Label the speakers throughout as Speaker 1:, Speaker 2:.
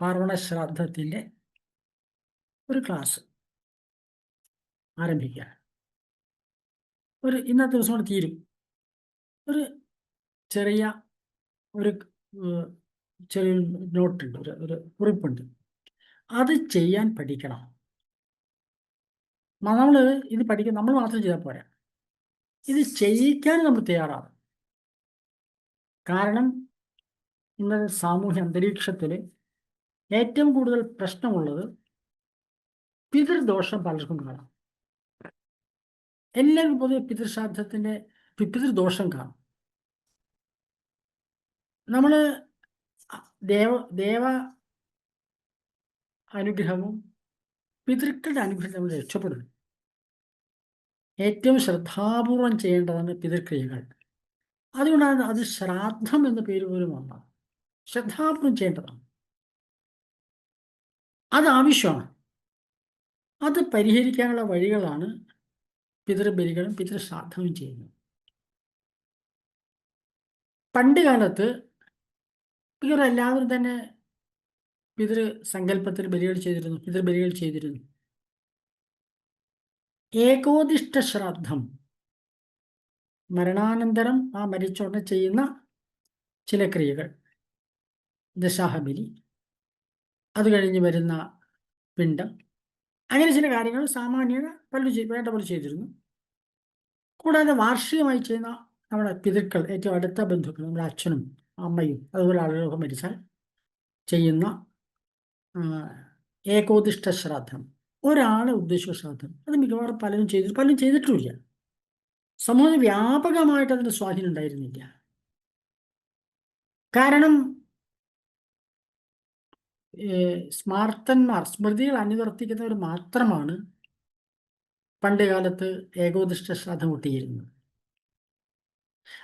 Speaker 1: പാർവണ ശ്രാദ്ധത്തിൻ്റെ ഒരു ക്ലാസ് ആരംഭിക്കുകയാണ്. ഇന്നത്തെ ദിവസം കൊണ്ട് തീരും. ഒരു ചെറിയ ഒരു ചെറിയ നോട്ടുണ്ട്, ഒരു കുറിപ്പുണ്ട്. അത് ചെയ്യാൻ പഠിക്കണം. നമ്മൾ ഇത് പഠിക്കാൻ നമ്മൾ മാത്രം ചെയ്താൽ പോരാ, ഇത് ചെയ്യിക്കാൻ നമ്മൾ തയ്യാറാണ്. കാരണം ഇന്നത്തെ സാമൂഹ്യ അന്തരീക്ഷത്തിൽ ഏറ്റവും കൂടുതൽ പ്രശ്നമുള്ളത് പിതൃദോഷം പലർക്കും കാണാം. എല്ലാവരും പൊതുവെ പിതൃശ്രാദ്ധത്തിൻ്റെ പിതൃദോഷം കാണും. നമ്മൾ ദേവ അനുഗ്രഹവും പിതൃക്കളുടെ അനുഗ്രഹം നമ്മൾ രക്ഷപ്പെടുന്നു. ഏറ്റവും ശ്രദ്ധാപൂർവം ചെയ്യേണ്ടതാണ് പിതൃക്രിയകൾ. അതുകൊണ്ടാണ് അത് ശ്രാദ്ധം എന്ന പേര് പോലും വന്നത്. ശ്രദ്ധാപൂർവം ചെയ്യേണ്ടതാണ്, അത് ആവശ്യമാണ്. അത് പരിഹരിക്കാനുള്ള വഴികളാണ് പിതൃബലികളും പിതൃശ്രാദ്ധവും ചെയ്യുന്നത്. പണ്ട് കാലത്ത് എല്ലാവരും തന്നെ പിതൃസങ്കല്പത്തിൽ ബലികൾ ചെയ്തിരുന്നു, പിതൃബലികൾ ചെയ്തിരുന്നു. ഏകോദിഷ്ട ശ്രാദ്ധം, മരണാനന്തരം ആ മരിച്ചോടനെ ചെയ്യുന്ന ചില ക്രിയകൾ, ദശാഹബലി, അത് കഴിഞ്ഞ് വരുന്ന പിണ്ടം, അങ്ങനെ ചില കാര്യങ്ങൾ സാമാന്യത വേണ്ട പോലെ ചെയ്തിരുന്നു. കൂടാതെ വാർഷികമായി ചെയ്യുന്ന നമ്മുടെ പിതൃക്കൾ, ഏറ്റവും അടുത്ത ബന്ധുക്കൾ, നമ്മുടെ അച്ഛനും അമ്മയും അതുപോലെ ആളുകളൊക്കെ മരിച്ചാൽ ചെയ്യുന്ന ഏകോദിഷ്ട ശ്രാദ്ധം, ഒരാളെ ഉദ്ദേശിച്ച ശ്രാദ്ധം, അത് മിക്കവാറും പലരും ചെയ്തിട്ടുമില്ല. സമൂഹത്തിൽ വ്യാപകമായിട്ട് അതിൻ്റെ സ്വാധീനം ഉണ്ടായിരുന്നില്ല. കാരണം സ്മാർത്തന്മാർ, സ്മൃതികൾ അനുവർത്തിക്കുന്നവർ മാത്രമാണ് പണ്ട് കാലത്ത് ഏകോദിഷ്ട ശ്രാദ്ധം കൂട്ടിയിരുന്നത്.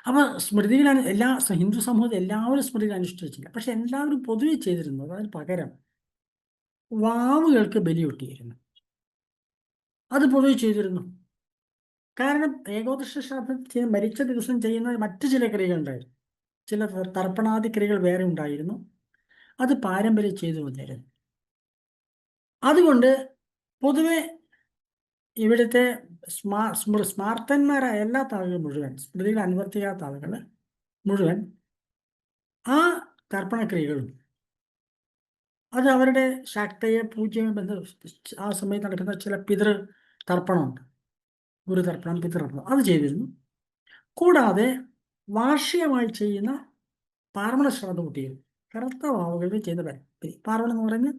Speaker 1: അപ്പോൾ സ്മൃതികൾ ഹിന്ദു സമൂഹത്തിൽ എല്ലാവരും സ്മൃതികൾ അനുഷ്ഠിച്ചില്ല. പക്ഷെ എല്ലാവരും പൊതുവെ ചെയ്തിരുന്നത് അതിന് പകരം വാവുകൾക്ക് ബലി കൂട്ടിയിരുന്നു. അത് പൊതുവെ ചെയ്തിരുന്നു. കാരണം ഏകോദിഷ്ട ശ്രാദ്ധം മരിച്ച ദിവസം ചെയ്യുന്ന മറ്റു ചില ക്രിയകളുണ്ടായിരുന്നു. ചില തർപ്പണാദി ക്രിയകൾ വേറെ ഉണ്ടായിരുന്നു. അത് പാരമ്പര്യം ചെയ്തു വന്നിരുന്നു. അതുകൊണ്ട് പൊതുവെ ഇവിടുത്തെ സ്മാർത്തന്മാരായ എല്ലാ ആളുകൾ മുഴുവൻ, സ്മൃതികൾ അനുവർത്തിക്കാത്ത ആളുകൾ മുഴുവൻ ആ തർപ്പണക്രിയകളും, അത് അവരുടെ ശക്തയെ പൂജയും ആ സമയത്ത് നടക്കുന്ന ചില പിതൃ തർപ്പണമുണ്ട്, ഗുരുതർപ്പണം, പിതൃതർപ്പണം, അത് ചെയ്തിരുന്നു. കൂടാതെ വാർഷികമായി ചെയ്യുന്ന പാർവണ ശ്രാദ്ധ കൂട്ടിയിരുന്നു. കറുത്ത വാവുകളിൽ ചെയ്യുന്ന പാർവണം എന്ന് പറയുന്ന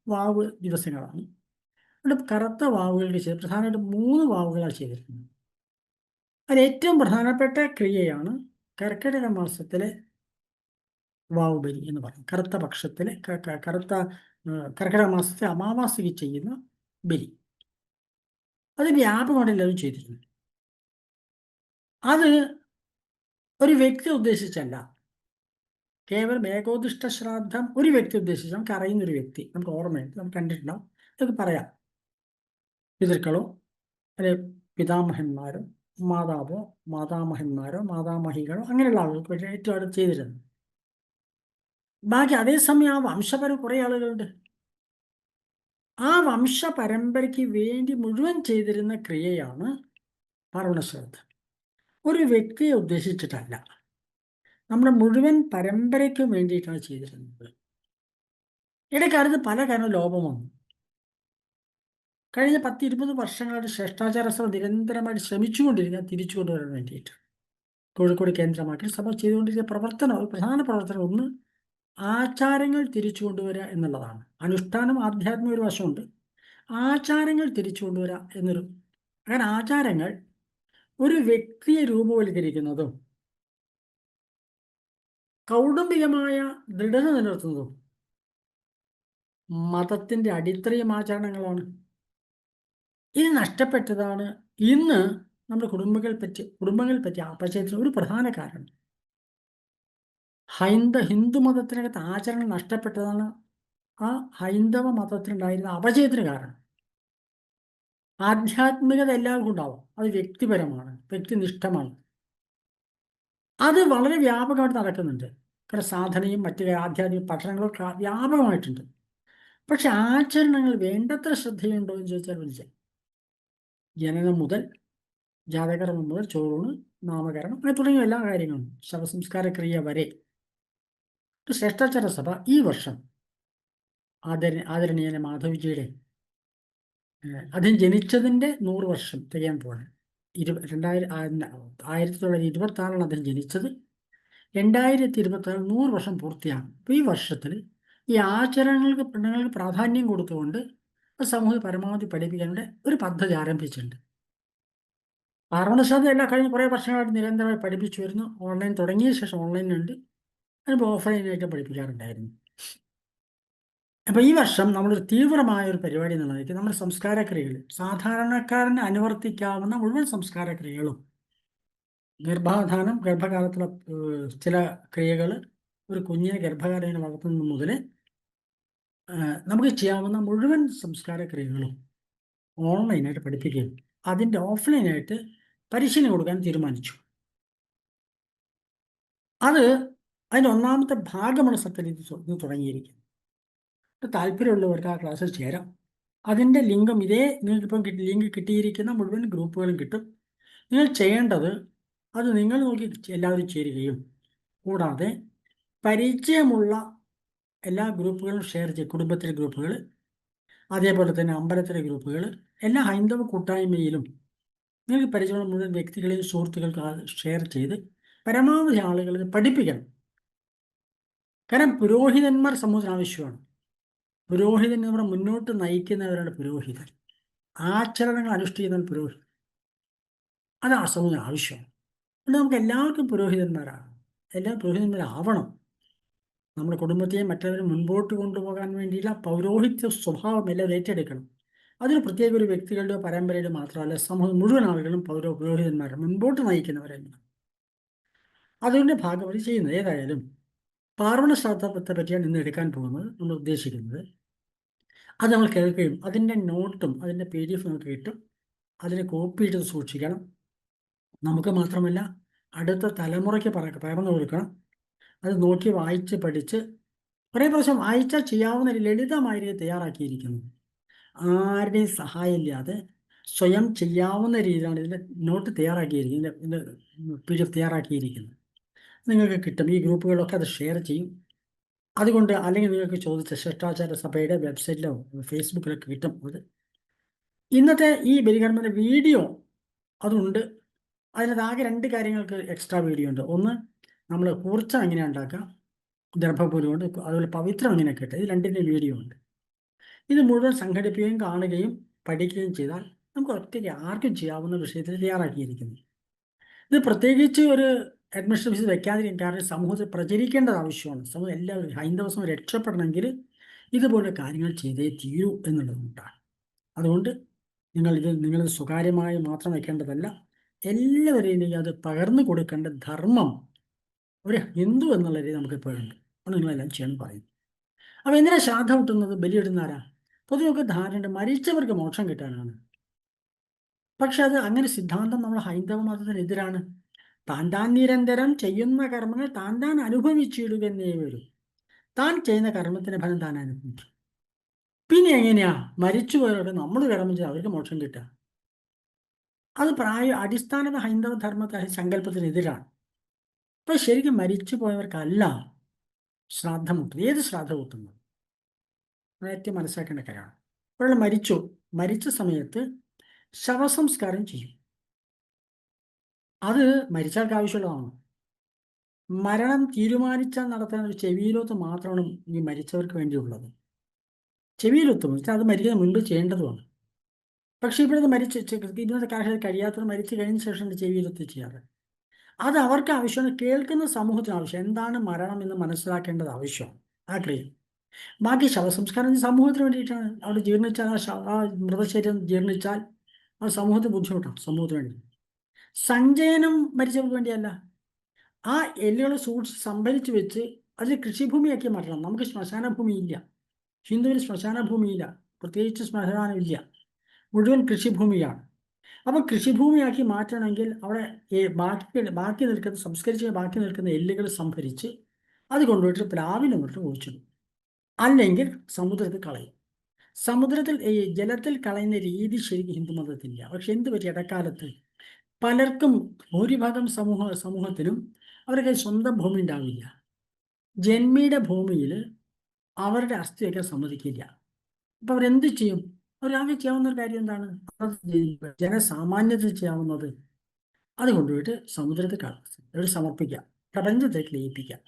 Speaker 1: വാവ് ദിവസങ്ങളാണ്. അതുകൊണ്ട് കറുത്ത വാവുകൾക്ക് ചെയ്ത് പ്രധാനമായിട്ട് 3 വാവുകളാണ് ചെയ്തിരുന്നത്. അതിൽ ഏറ്റവും പ്രധാനപ്പെട്ട ക്രിയയാണ് കർക്കിടക മാസത്തിലെ വാവുബലി എന്ന് പറയും. കറുത്ത പക്ഷത്തിലെ കർക്കിടക മാസത്തെ അമാവാസിക്ക് ചെയ്യുന്ന ബലി, അത് വ്യാപകമായിട്ട് എല്ലാവരും ചെയ്തിരുന്നു. അത് ഒരു വ്യക്തി ഉദ്ദേശിച്ചല്ല, കേവലം ഏകോദിഷ്ട ശ്രാദ്ധം ഒരു വ്യക്തി ഉദ്ദേശിച്ച്, നമുക്ക് അറിയുന്നൊരു വ്യക്തി, നമുക്ക് ഓർമ്മയുണ്ട്, നമുക്ക് കണ്ടിട്ടുണ്ടാവും, നമുക്ക് പറയാം. പിതൃക്കളോ അല്ലെ പിതാമഹന്മാരോ മാതാവോ മാതാമഹന്മാരോ മാതാമഹികളോ അങ്ങനെയുള്ള ആളുകൾക്ക് വേണ്ടി ഏറ്റവും അടുത്ത് ചെയ്തിരുന്നു. ബാക്കി അതേസമയം ആ വംശപരം കുറേ ആളുകളുണ്ട്. ആ വംശപരമ്പരയ്ക്ക് വേണ്ടി മുഴുവൻ ചെയ്തിരുന്ന ക്രിയയാണ് പാർവണശ്രാദ്ധം. ഒരു വ്യക്തിയെ ഉദ്ദേശിച്ചിട്ടല്ല, നമ്മുടെ മുഴുവൻ പരമ്പരയ്ക്കും വേണ്ടിയിട്ടാണ് ചെയ്തിരുന്നത്. ഇടക്കാലത്ത് പല കാരണവും ലോപം വന്നു. കഴിഞ്ഞ 10-20 വർഷങ്ങളായിട്ട് ശ്രേഷ്ഠാചാര സഭ നിരന്തരമായിട്ട് ശ്രമിച്ചുകൊണ്ടിരിക്കുക തിരിച്ചു കൊണ്ടുവരാൻ വേണ്ടിയിട്ട്. കോഴിക്കോട് കേന്ദ്രമാക്കി സഭ ചെയ്തുകൊണ്ടിരിക്കുന്ന പ്രവർത്തനം, ഒരു പ്രധാന പ്രവർത്തനം, ഒന്ന് ആചാരങ്ങൾ തിരിച്ചു കൊണ്ടുവരിക എന്നുള്ളതാണ്. അനുഷ്ഠാനം, ആധ്യാത്മിക ഒരു വശമുണ്ട്. ആചാരങ്ങൾ തിരിച്ചു കൊണ്ടുവരിക അങ്ങനെ ആചാരങ്ങൾ ഒരു വ്യക്തിയെ രൂപവൽക്കരിക്കുന്നതും കൗടുംബികമായ ദൃഢത നിലനിർത്തുന്നതും മതത്തിൻ്റെ അടിത്തറയും ആചരണങ്ങളാണ്. ഇത് നഷ്ടപ്പെട്ടതാണ് ഇന്ന് നമ്മുടെ കുടുംബങ്ങൾ പറ്റി അപചയത്തിന് ഒരു പ്രധാന കാരണം. ഹിന്ദു മതത്തിനകത്ത് ആചരണം നഷ്ടപ്പെട്ടതാണ് ആ ഹൈന്ദവ മതത്തിനുണ്ടായിരുന്ന അപചയത്തിന് കാരണം. ആധ്യാത്മികത എല്ലാവർക്കും ഉണ്ടാവും, അത് വ്യക്തിപരമാണ്, വ്യക്തിനിഷ്ഠമാണ്. അത് വളരെ വ്യാപകമായിട്ട് നടക്കുന്നുണ്ട്. കാരണം സാധനയും മറ്റ് ആധ്യാത്മിക പഠനങ്ങളൊക്കെ വ്യാപകമായിട്ടുണ്ട്. പക്ഷെ ആചരണങ്ങൾ വേണ്ടത്ര ശ്രദ്ധയുണ്ടോ എന്ന് ചോദിച്ചാൽ വിളിച്ച ജനനം മുതൽ ജാതകർമ്മം മുതൽ ചോറൂണ്, നാമകരണം അങ്ങനെ തുടങ്ങിയ എല്ലാ കാര്യങ്ങളും ശവസംസ്കാര ക്രിയ വരെ ശ്രേഷ്ഠാചാര സഭ ഈ വർഷം ആദരണീയനെ മാധവ്ജിയുടെ അദ്ദേഹം ജനിച്ചതിൻ്റെ 100 വർഷം തികയാൻ പോവാണ്. 1926 അദ്ദേഹം ജനിച്ചത്. 2026 100 വർഷം പൂർത്തിയാണ്. അപ്പോൾ ഈ വർഷത്തിൽ ഈ ആചരണങ്ങൾക്ക് പെണ്ണുങ്ങൾക്ക് പ്രാധാന്യം കൊടുത്തുകൊണ്ട് സമൂഹത്തിൽ പരമാവധി പഠിപ്പിക്കാനുള്ള ഒരു പദ്ധതി ആരംഭിച്ചിട്ടുണ്ട്. പാർവണസാധ്യത എല്ലാം കഴിഞ്ഞ് കുറേ വർഷങ്ങളായിട്ട് നിരന്തരമായി പഠിപ്പിച്ചു വരുന്നു. ഓൺലൈൻ തുടങ്ങിയ ശേഷം ഓൺലൈനുണ്ട്, അതിപ്പോൾ ഓഫ്ലൈനായിട്ട് പഠിപ്പിക്കാറുണ്ടായിരുന്നു. അപ്പോൾ ഈ വർഷം നമ്മളൊരു തീവ്രമായ ഒരു പരിപാടി എന്നുള്ളതായിരിക്കും നമ്മുടെ സംസ്കാരക്രിയകൾ, സാധാരണക്കാരന് അനുവർത്തിക്കാവുന്ന മുഴുവൻ സംസ്കാരക്രിയകളും, ഗർഭാധാനം, ഗർഭകാലത്തുള്ള ചില ക്രിയകൾ, ഒരു കുഞ്ഞിനെ ഗർഭകാലം വളർത്തുന്നത് മുതൽ നമുക്ക് ചെയ്യാവുന്ന മുഴുവൻ സംസ്കാരക്രിയകളും ഓൺലൈനായിട്ട് പഠിപ്പിക്കുകയും അതിൻ്റെ ഓഫ്ലൈനായിട്ട് പരിശീലനം കൊടുക്കാൻ തീരുമാനിച്ചു. അതിൻ്റെ ഒന്നാമത്തെ ഭാഗമാണ് സത്യരീതി തുടങ്ങിയിരിക്കുന്നത്. താല്പര്യമുള്ളവർക്ക് ആ ക്ലാസ്സിൽ ചേരാം. അതിൻ്റെ ലിങ്കും നിങ്ങൾക്കിപ്പം ലിങ്ക് കിട്ടിയിരിക്കുന്ന മുഴുവൻ ഗ്രൂപ്പുകളും കിട്ടും. നിങ്ങൾ ചെയ്യേണ്ടത് അത് നിങ്ങൾ നോക്കി എല്ലാവരും ചേരുകയും കൂടാതെ പരിചയമുള്ള എല്ലാ ഗ്രൂപ്പുകളും ഷെയർ ചെയ്യും. കുടുംബത്തിലെ ഗ്രൂപ്പുകൾ, അതേപോലെ തന്നെ അമ്പലത്തിലെ ഗ്രൂപ്പുകൾ, എല്ലാ ഹൈന്ദവ കൂട്ടായ്മയിലും നിങ്ങൾക്ക് പരിചയമുള്ള മുഴുവൻ വ്യക്തികളെയും സുഹൃത്തുക്കൾക്ക് ഷെയർ ചെയ്ത് പരമാവധി ആളുകളെ പഠിപ്പിക്കണം. കാരണം പുരോഹിതന്മാർ സമൂഹത്തിന് ആവശ്യമാണ്. പുരോഹിതൻ നമ്മുടെ മുന്നോട്ട് നയിക്കുന്നവരാണ് പുരോഹിതൻ. ആചരണങ്ങൾ അനുഷ്ഠിക്കുന്ന പുരോഹിതൻ, അത് ആ സമൂഹത്തിന് ആവശ്യമാണ്. അതുകൊണ്ട് നമുക്ക് എല്ലാവർക്കും പുരോഹിതന്മാരാണ്, എല്ലാ പുരോഹിതന്മാരാവണം. നമ്മുടെ കുടുംബത്തെയും മറ്റുള്ളവരും മുൻപോട്ട് കൊണ്ടുപോകാൻ വേണ്ടിയുള്ള പൗരോഹിത്യ സ്വഭാവം എല്ലാവരും ഏറ്റെടുക്കണം. അതിന് പ്രത്യേക ഒരു വ്യക്തികളുടെയോ പരമ്പരയുടെയോ മാത്രമല്ല, സമൂഹം മുഴുവൻ ആളുകളും പുരോഹിതന്മാരെ മുൻപോട്ട് നയിക്കുന്നവരെന്ന്. അതുകൊണ്ട് ഭാഗമായി ചെയ്യുന്നത്. ഏതായാലും പാർവണ ശ്രാദ്ധത്തെ പറ്റിയാണ് ഇന്ന് എടുക്കാൻ പോകുന്നത്, നമ്മൾ ഉദ്ദേശിക്കുന്നത്. അത് നമ്മൾ കേൾക്കുകയും അതിൻ്റെ നോട്ടും അതിൻ്റെ PDF നമുക്ക് കിട്ടും. അതിന് കോപ്പി എടുത്ത് സൂക്ഷിക്കണം. നമുക്ക് മാത്രമല്ല അടുത്ത തലമുറയ്ക്ക് പകർന്നു കൊടുക്കണം. അത് നോക്കി വായിച്ച് പഠിച്ച് കുറേ പ്രാവശ്യം വായിച്ചാൽ ചെയ്യാവുന്ന ഒരു ലളിതമായ രീതി തയ്യാറാക്കിയിരിക്കുന്നു. ആരുടെയും സഹായമില്ലാതെ സ്വയം ചെയ്യാവുന്ന രീതിയിലാണ് ഇതിൻ്റെ നോട്ട് തയ്യാറാക്കിയിരിക്കുന്നത്, ഇതിൻ്റെ PDF തയ്യാറാക്കിയിരിക്കുന്നത്. നിങ്ങൾക്ക് കിട്ടും. ഈ ഗ്രൂപ്പുകളൊക്കെ അത് ഷെയർ ചെയ്യും. അതുകൊണ്ട് അല്ലെങ്കിൽ നിങ്ങൾക്ക് ചോദിച്ച ശ്രേഷ്ഠാചാര സഭയുടെ വെബ്സൈറ്റിലോ ഫേസ്ബുക്കിലൊക്കെ കിട്ടും. അത് ഇന്നത്തെ ഈ ബലികർമ്മൻ്റെ വീഡിയോ അതുണ്ട്. അതിനകത്ത് ആകെ 2 കാര്യങ്ങൾക്ക് എക്സ്ട്രാ വീഡിയോ ഉണ്ട്. ഒന്ന്, നമ്മൾ കൂർച്ച എങ്ങനെ ഉണ്ടാക്കാം, ദർഭപൂരമുണ്ട്, അതുപോലെ പവിത്രം എങ്ങനെ കിട്ടുക, ഇത് 2ൻ്റെ വീഡിയോ ഉണ്ട്. ഇത് മുഴുവൻ സംഘടിപ്പിക്കുകയും കാണുകയും പഠിക്കുകയും ചെയ്താൽ നമുക്ക് ഒറ്റയ്ക്ക് ആർക്കും ചെയ്യാവുന്ന വിഷയത്തിൽ തയ്യാറാക്കിയിരിക്കുന്നു. ഇത് പ്രത്യേകിച്ച് ഒരു അഡ്മിഷൻ ഫീസ് വെക്കാതിരിക്കും. കാരണം സമൂഹത്തിൽ പ്രചരിക്കേണ്ടത് ആവശ്യമാണ്. സമൂഹം എല്ലാവരും ഹൈന്ദവ സമൂഹം രക്ഷപ്പെടണമെങ്കിൽ ഇതുപോലെ കാര്യങ്ങൾ ചെയ്തേ തീരൂ എന്നുള്ളതുകൊണ്ടാണ്. അതുകൊണ്ട് നിങ്ങളിത് സ്വകാര്യമായി മാത്രം വയ്ക്കേണ്ടതല്ല, എല്ലാവരെയും അത് പകർന്നു കൊടുക്കേണ്ട ധർമ്മം ഒരു ഹിന്ദു എന്നുള്ള രീതി നമുക്ക് ഇപ്പോഴുണ്ട്. അത് നിങ്ങളെല്ലാം ചെയ്യണം പറയുന്നു. അപ്പോൾ എന്തിനാ ശ്രാദ്ധ കിട്ടുന്നത്, ബലിയിടുന്നാരാ? പൊതുവെ ധാരണ മരിച്ചവർക്ക് മോക്ഷം കിട്ടാനാണ്. പക്ഷെ അത് അങ്ങനെ സിദ്ധാന്തം നമ്മൾ ഹൈന്ദവ മതത്തിനെതിരാണ്. താൻ നിരന്തരം ചെയ്യുന്ന കർമ്മങ്ങൾ താൻ അനുഭവിച്ചിടുക എന്നേ വരും. താൻ ചെയ്യുന്ന കർമ്മത്തിന് ഫലം താൻ അനുഭവിക്കും. പിന്നെ എങ്ങനെയാ മരിച്ചുപോയവർക്ക് നമ്മൾ കർമ്മം ചെയ്ത് അവർക്ക് മോക്ഷം കിട്ടുക? അത് അടിസ്ഥാന ഹൈന്ദവ ധർമ്മത്തെ സങ്കല്പത്തിനെതിരാണ്. അപ്പൊ ശരിക്കും മരിച്ചു പോയവർക്കല്ല ശ്രാദ്ധം മുട്ടുന്നത്. ഏത് ശ്രാദ്ധം മുട്ടുന്നത് ഏറ്റവും മനസ്സിലാക്കേണ്ട കാര്യമാണ്. ഒരാൾ മരിച്ച സമയത്ത് ശവസംസ്കാരം ചെയ്യും. അത് മരിച്ചാൾക്ക് ആവശ്യമുള്ളതാണ്. മരണം തീരുമാനിച്ചാൽ നടത്താൻ ഒരു ചെവിയിലൊത്ത് മാത്രമാണ് ഈ മരിച്ചവർക്ക് വേണ്ടിയുള്ളത്. ചെവിയിലൊത്തും വെച്ചാൽ അത് മരിക്കുന്ന മുൻപ് ചെയ്യേണ്ടതുമാണ്. പക്ഷേ ഇപ്പോഴത് ഇന്നത്തെ കാലത്ത് കഴിയാത്തവർ മരിച്ചു കഴിഞ്ഞ ശേഷം ചെവിയിലൊത്ത് ചെയ്യാറ്. അത് അവർക്ക് ആവശ്യമാണ്, കേൾക്കുന്ന സമൂഹത്തിന് ആവശ്യം. എന്താണ് മരണം എന്ന് മനസ്സിലാക്കേണ്ടത് ആവശ്യമാണ് ആ ക്രിയ. ബാക്കി ശവസംസ്കാരം സമൂഹത്തിന് വേണ്ടിയിട്ടാണ്. അവിടെ ജീർണിച്ചാൽ ആ മൃതശരീരം ജീർണിച്ചാൽ ആ സമൂഹത്തിന് ബുദ്ധിമുട്ടാണ്. സമൂഹത്തിന് വേണ്ടി സഞ്ചയനം മരിച്ചവർക്ക് വേണ്ടിയല്ല. ആ എല്ലുകൾ സൂക്ഷിച്ച് സംഭരിച്ച് വെച്ച് അതിൽ കൃഷിഭൂമിയാക്കി മാറ്റണം. നമുക്ക് ശ്മശാന ഭൂമിയില്ല, ഹിന്ദുവിന് ശ്മശാന ഭൂമിയില്ല, പ്രത്യേകിച്ച് ശ്മശാനമില്ല, മുഴുവൻ കൃഷിഭൂമിയാണ്. അപ്പോൾ കൃഷിഭൂമിയാക്കി മാറ്റണമെങ്കിൽ അവിടെ ബാക്കി നിൽക്കുന്ന സംസ്കരിച്ച് ബാക്കി നിൽക്കുന്ന എല്ലുകൾ സംഭരിച്ച് അത് കൊണ്ടുപോയിട്ട് പ്ലാവിൽ നിന്നിട്ട് ഒഴിച്ചിടും. അല്ലെങ്കിൽ സമുദ്രത്തിൽ കളയും. സമുദ്രത്തിൽ ഈ ജലത്തിൽ കളയുന്ന രീതി ശരിക്കും ഹിന്ദുമതത്തില്ല. പക്ഷെ എന്ത് പറ്റി ഇടക്കാലത്ത് പലർക്കും ഭൂരിഭാഗം സമൂഹത്തിനും അവർക്ക് സ്വന്തം ഭൂമി ഉണ്ടാവില്ല. ജന്മിയുടെ ഭൂമിയിൽ അവരുടെ അസ്ഥി വയ്ക്കാൻ സമ്മതിക്കില്ല. അപ്പൊ അവരെന്ത് ചെയ്യും? അവരാകെ ചെയ്യാവുന്ന ഒരു കാര്യം എന്താണ്? ജനസാമാന്യത്തിൽ ചെയ്യാവുന്നത് അത് കൊണ്ടുപോയിട്ട് സമുദ്രത്തിൽ സമർപ്പിക്കുക, പ്രപഞ്ചത്തേക്ക് ലയിപ്പിക്കുക.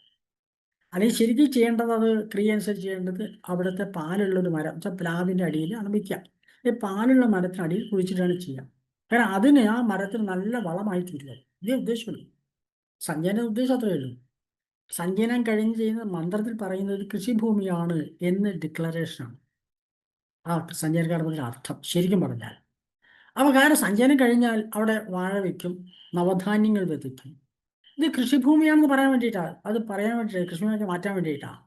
Speaker 1: അല്ലെങ്കിൽ ശരിക്കും ചെയ്യേണ്ടത്, അത് ക്രിയ അനുസരിച്ച് ചെയ്യേണ്ടത്, അവിടുത്തെ പാലുള്ളൊരു മരം വെച്ചാൽ പ്ലാവിൻ്റെ അടിയിൽ അണമിക്കുക. ഈ പാലുള്ള മരത്തിനടിയിൽ കുഴിച്ചിട്ടാണ് ചെയ്യുക. കാരണം അതിന് ആ മരത്തിന് നല്ല വളമായി തീരുക. ഇതേ ഉദ്ദേശമുള്ളൂ. സഞ്ജയന ഉദ്ദേശം അത്രയേ ഉള്ളൂ. സഞ്ജയനം കഴിഞ്ഞ് ചെയ്യുന്ന മന്ത്രത്തിൽ പറയുന്നത് കൃഷിഭൂമിയാണ് എന്ന് ഡിക്ലറേഷനാണ് ആ സഞ്ജയന കർമ്മത്തിൻ്റെ അർത്ഥം ശരിക്കും പറഞ്ഞാൽ. അപ്പോൾ കാരണം സഞ്ജയനം കഴിഞ്ഞാൽ അവിടെ വാഴ വയ്ക്കും, നവധാന്യങ്ങൾ വിതയ്ക്കും. ഇത് കൃഷിഭൂമിയാണെന്ന് പറയാൻ വേണ്ടിയിട്ടാണ്, അത് പറയാൻ വേണ്ടിയിട്ടാണ്, കൃഷിഭൂമിയൊക്കെ മാറ്റാൻ വേണ്ടിയിട്ടാണ്.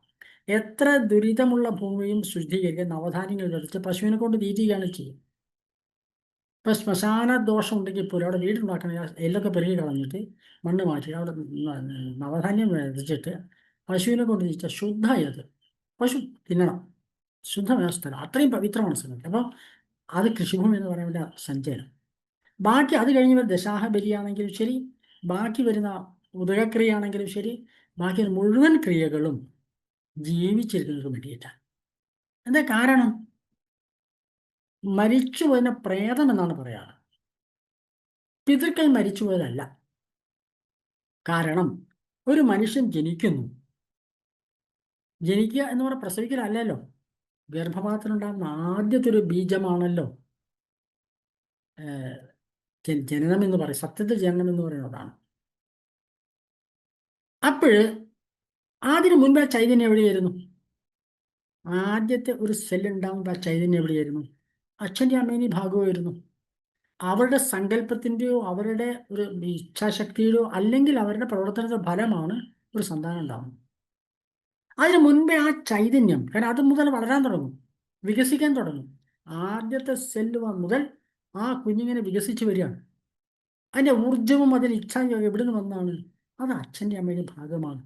Speaker 1: എത്ര ദുരിതമുള്ള ഭൂമിയും ശുദ്ധീകരിക്കാൻ നവധാന്യങ്ങൾ വിതച്ച് പശുവിനെ കൊണ്ട് തീറ്റുകയാണ് ചെയ്യും. ഇപ്പം ശ്മശാന ദോഷം ഉണ്ടെങ്കിൽ പോലും അവിടെ വീടുണ്ടാക്കണ എല്ലൊക്കെ പെരുകി കളഞ്ഞിട്ട് മണ്ണ് മാറ്റി അവിടെ നവധാന്യം വിതച്ചിട്ട് പശുവിനെ കൊണ്ട് തീറ്റ ശുദ്ധമായി. അത് പശു തിന്നണം, ശുദ്ധമായ സ്ഥലം, അത്രയും പവിത്രമാണ് സ്ഥലം. അപ്പോൾ അത് കൃഷിഭൂമി എന്ന് പറയാൻ വേണ്ടി സഞ്ചയനം. ബാക്കി അത് കഴിഞ്ഞ് ദശാഹ ബലിയാണെങ്കിലും ശരി, ബാക്കി വരുന്ന ഉദകക്രിയ ആണെങ്കിലും ശരി, ബാക്കി മുഴുവൻ ക്രിയകളും ജീവിച്ചിരിക്കുന്നതിന് വേണ്ടിയിട്ടാണ്. എന്താ കാരണം? മരിച്ചുപോയതിനെ പ്രേതം എന്നാണ് പറയാറ്. പിതൃക്കൾ മരിച്ചുപോയതല്ല. കാരണം ഒരു മനുഷ്യൻ ജനിക്കുന്നു. ജനിക്കുക എന്ന് പറഞ്ഞാൽ പ്രസവിക്കലല്ലല്ലോ. ഗർഭപാത്രത്തിലുണ്ടാകുന്ന ആദ്യത്തെ ഒരു ബീജമാണല്ലോ ജനനം എന്ന് പറയും. സത്യത്തിൽ ജനനം എന്ന് പറയുന്നതാണ്. അപ്പോൾ അതിന് മുൻപ് ആ ചൈതന്യം എവിടെയായിരുന്നു? ആദ്യത്തെ ഒരു സെല്ലുണ്ടാകുമ്പോൾ ആ ചൈതന്യം എവിടെയായിരുന്നു? അച്ഛൻ്റെ അമ്മേനെ ഭാഗമായിരുന്നു. അവരുടെ സങ്കല്പത്തിൻ്റെയോ അവരുടെ ഒരു ഇച്ഛാശക്തിയുടെയോ അല്ലെങ്കിൽ അവരുടെ പ്രവർത്തനത്തിന്റെ ഫലമാണ് ഒരു സന്താനം ഉണ്ടാകുന്നത്. അതിന് മുൻപേ ആ ചൈതന്യം, കാരണം അത് മുതൽ വളരാൻ തുടങ്ങും, വികസിക്കാൻ തുടങ്ങും. ആദ്യത്തെ സെല്ല് മുതൽ ആ കുഞ്ഞിങ്ങനെ വികസിച്ച് വരികയാണ്. അതിൻ്റെ ഊർജവും അതിൽ ഇച്ഛയും എവിടെ നിന്ന് വന്നാണ്? അത് അച്ഛൻ്റെ അമ്മയുടെ ഭാഗമാണ്.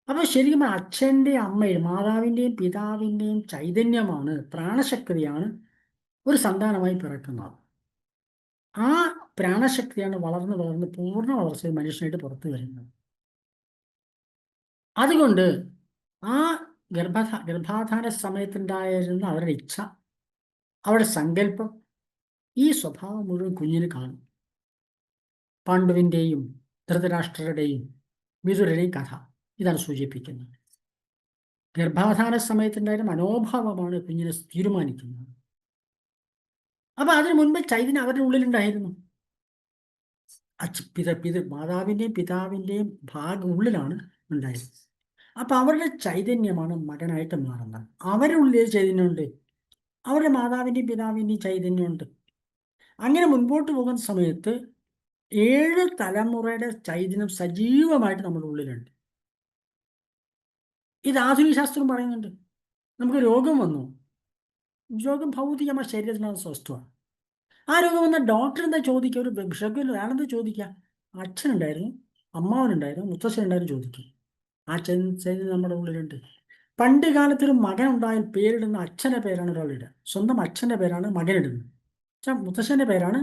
Speaker 1: അപ്പോൾ ശരിക്കും അച്ഛൻ്റെയും അമ്മയും മാതാവിൻ്റെയും പിതാവിൻ്റെയും ചൈതന്യമാണ്, പ്രാണശക്തിയാണ് ഒരു സന്താനമായി പിറക്കുന്നത്. ആ പ്രാണശക്തിയാണ് വളർന്ന് വളർന്ന് പൂർണ്ണ വളർച്ചയിൽ മനുഷ്യനായിട്ട് പുറത്തു വരുന്നത്. അതുകൊണ്ട് ആ ഗർഭാധാന സമയത്തുണ്ടായിരുന്ന അവരുടെ ഇച്ഛ, അവരുടെ സങ്കല്പം, ഈ സ്വഭാവം മുഴുവൻ കുഞ്ഞിന് കാണും. പാണ്ഡുവിൻ്റെയും ധൃതരാഷ്ട്രരുടെയും വിതുരരുടെയും കഥ ഇതാണ് സൂചിപ്പിക്കുന്നത്. ഗർഭാധാന സമയത്തുണ്ടായിരുന്ന മനോഭാവമാണ് കുഞ്ഞിനെ തീരുമാനിക്കുന്നത്. അപ്പൊ അതിനു മുൻപ് ചൈതന്യം അവരുടെ ഉള്ളിലുണ്ടായിരുന്നു. മാതാവിൻ്റെയും പിതാവിൻ്റെയും ഉള്ളിലാണ് ഉണ്ടായിരുന്നത്. അപ്പൊ അവരുടെ ചൈതന്യമാണ് മകനായിട്ട് മാറുന്നത്. അവരുടെ ഉള്ളിൽ ചൈതന്യമുണ്ട്, അവരുടെ മാതാവിൻ്റെയും പിതാവിൻ്റെയും ചൈതന്യമുണ്ട്. അങ്ങനെ മുൻപോട്ട് പോകുന്ന സമയത്ത് 7 തലമുറയുടെ ചൈതന്യം സജീവമായിട്ട് നമ്മുടെ ഉള്ളിലുണ്ട്. ഇത് ആധുനിക ശാസ്ത്രം പറയുന്നുണ്ട്. നമുക്ക് രോഗം വന്നു, രോഗം ഭൗതികമായ ശരീരത്തിനകത്ത് സ്വസ്ഥമാണ്. ആ രോഗം വന്ന ഡോക്ടർ എന്താ ചോദിക്കുക? ഒരു ബിഷപ്പിൽ ആണെന്താ ചോദിക്കുക? അച്ഛനുണ്ടായിരുന്നു, അമ്മാവനുണ്ടായിരുന്നു, മുത്തശ്ശനുണ്ടായിരുന്നു ചോദിക്കും. ആ ചൈതന്യം നമ്മുടെ ഉള്ളിലുണ്ട്. പണ്ട് കാലത്തൊരു മകൻ ഉണ്ടായാൽ പേരിടുന്ന അച്ഛൻ്റെ പേരാണ് ഒരാളിടുക. സ്വന്തം അച്ഛൻ്റെ പേരാണ് മകനിടുന്നത്. മുത്തശ്ശൻ്റെ പേരാണ്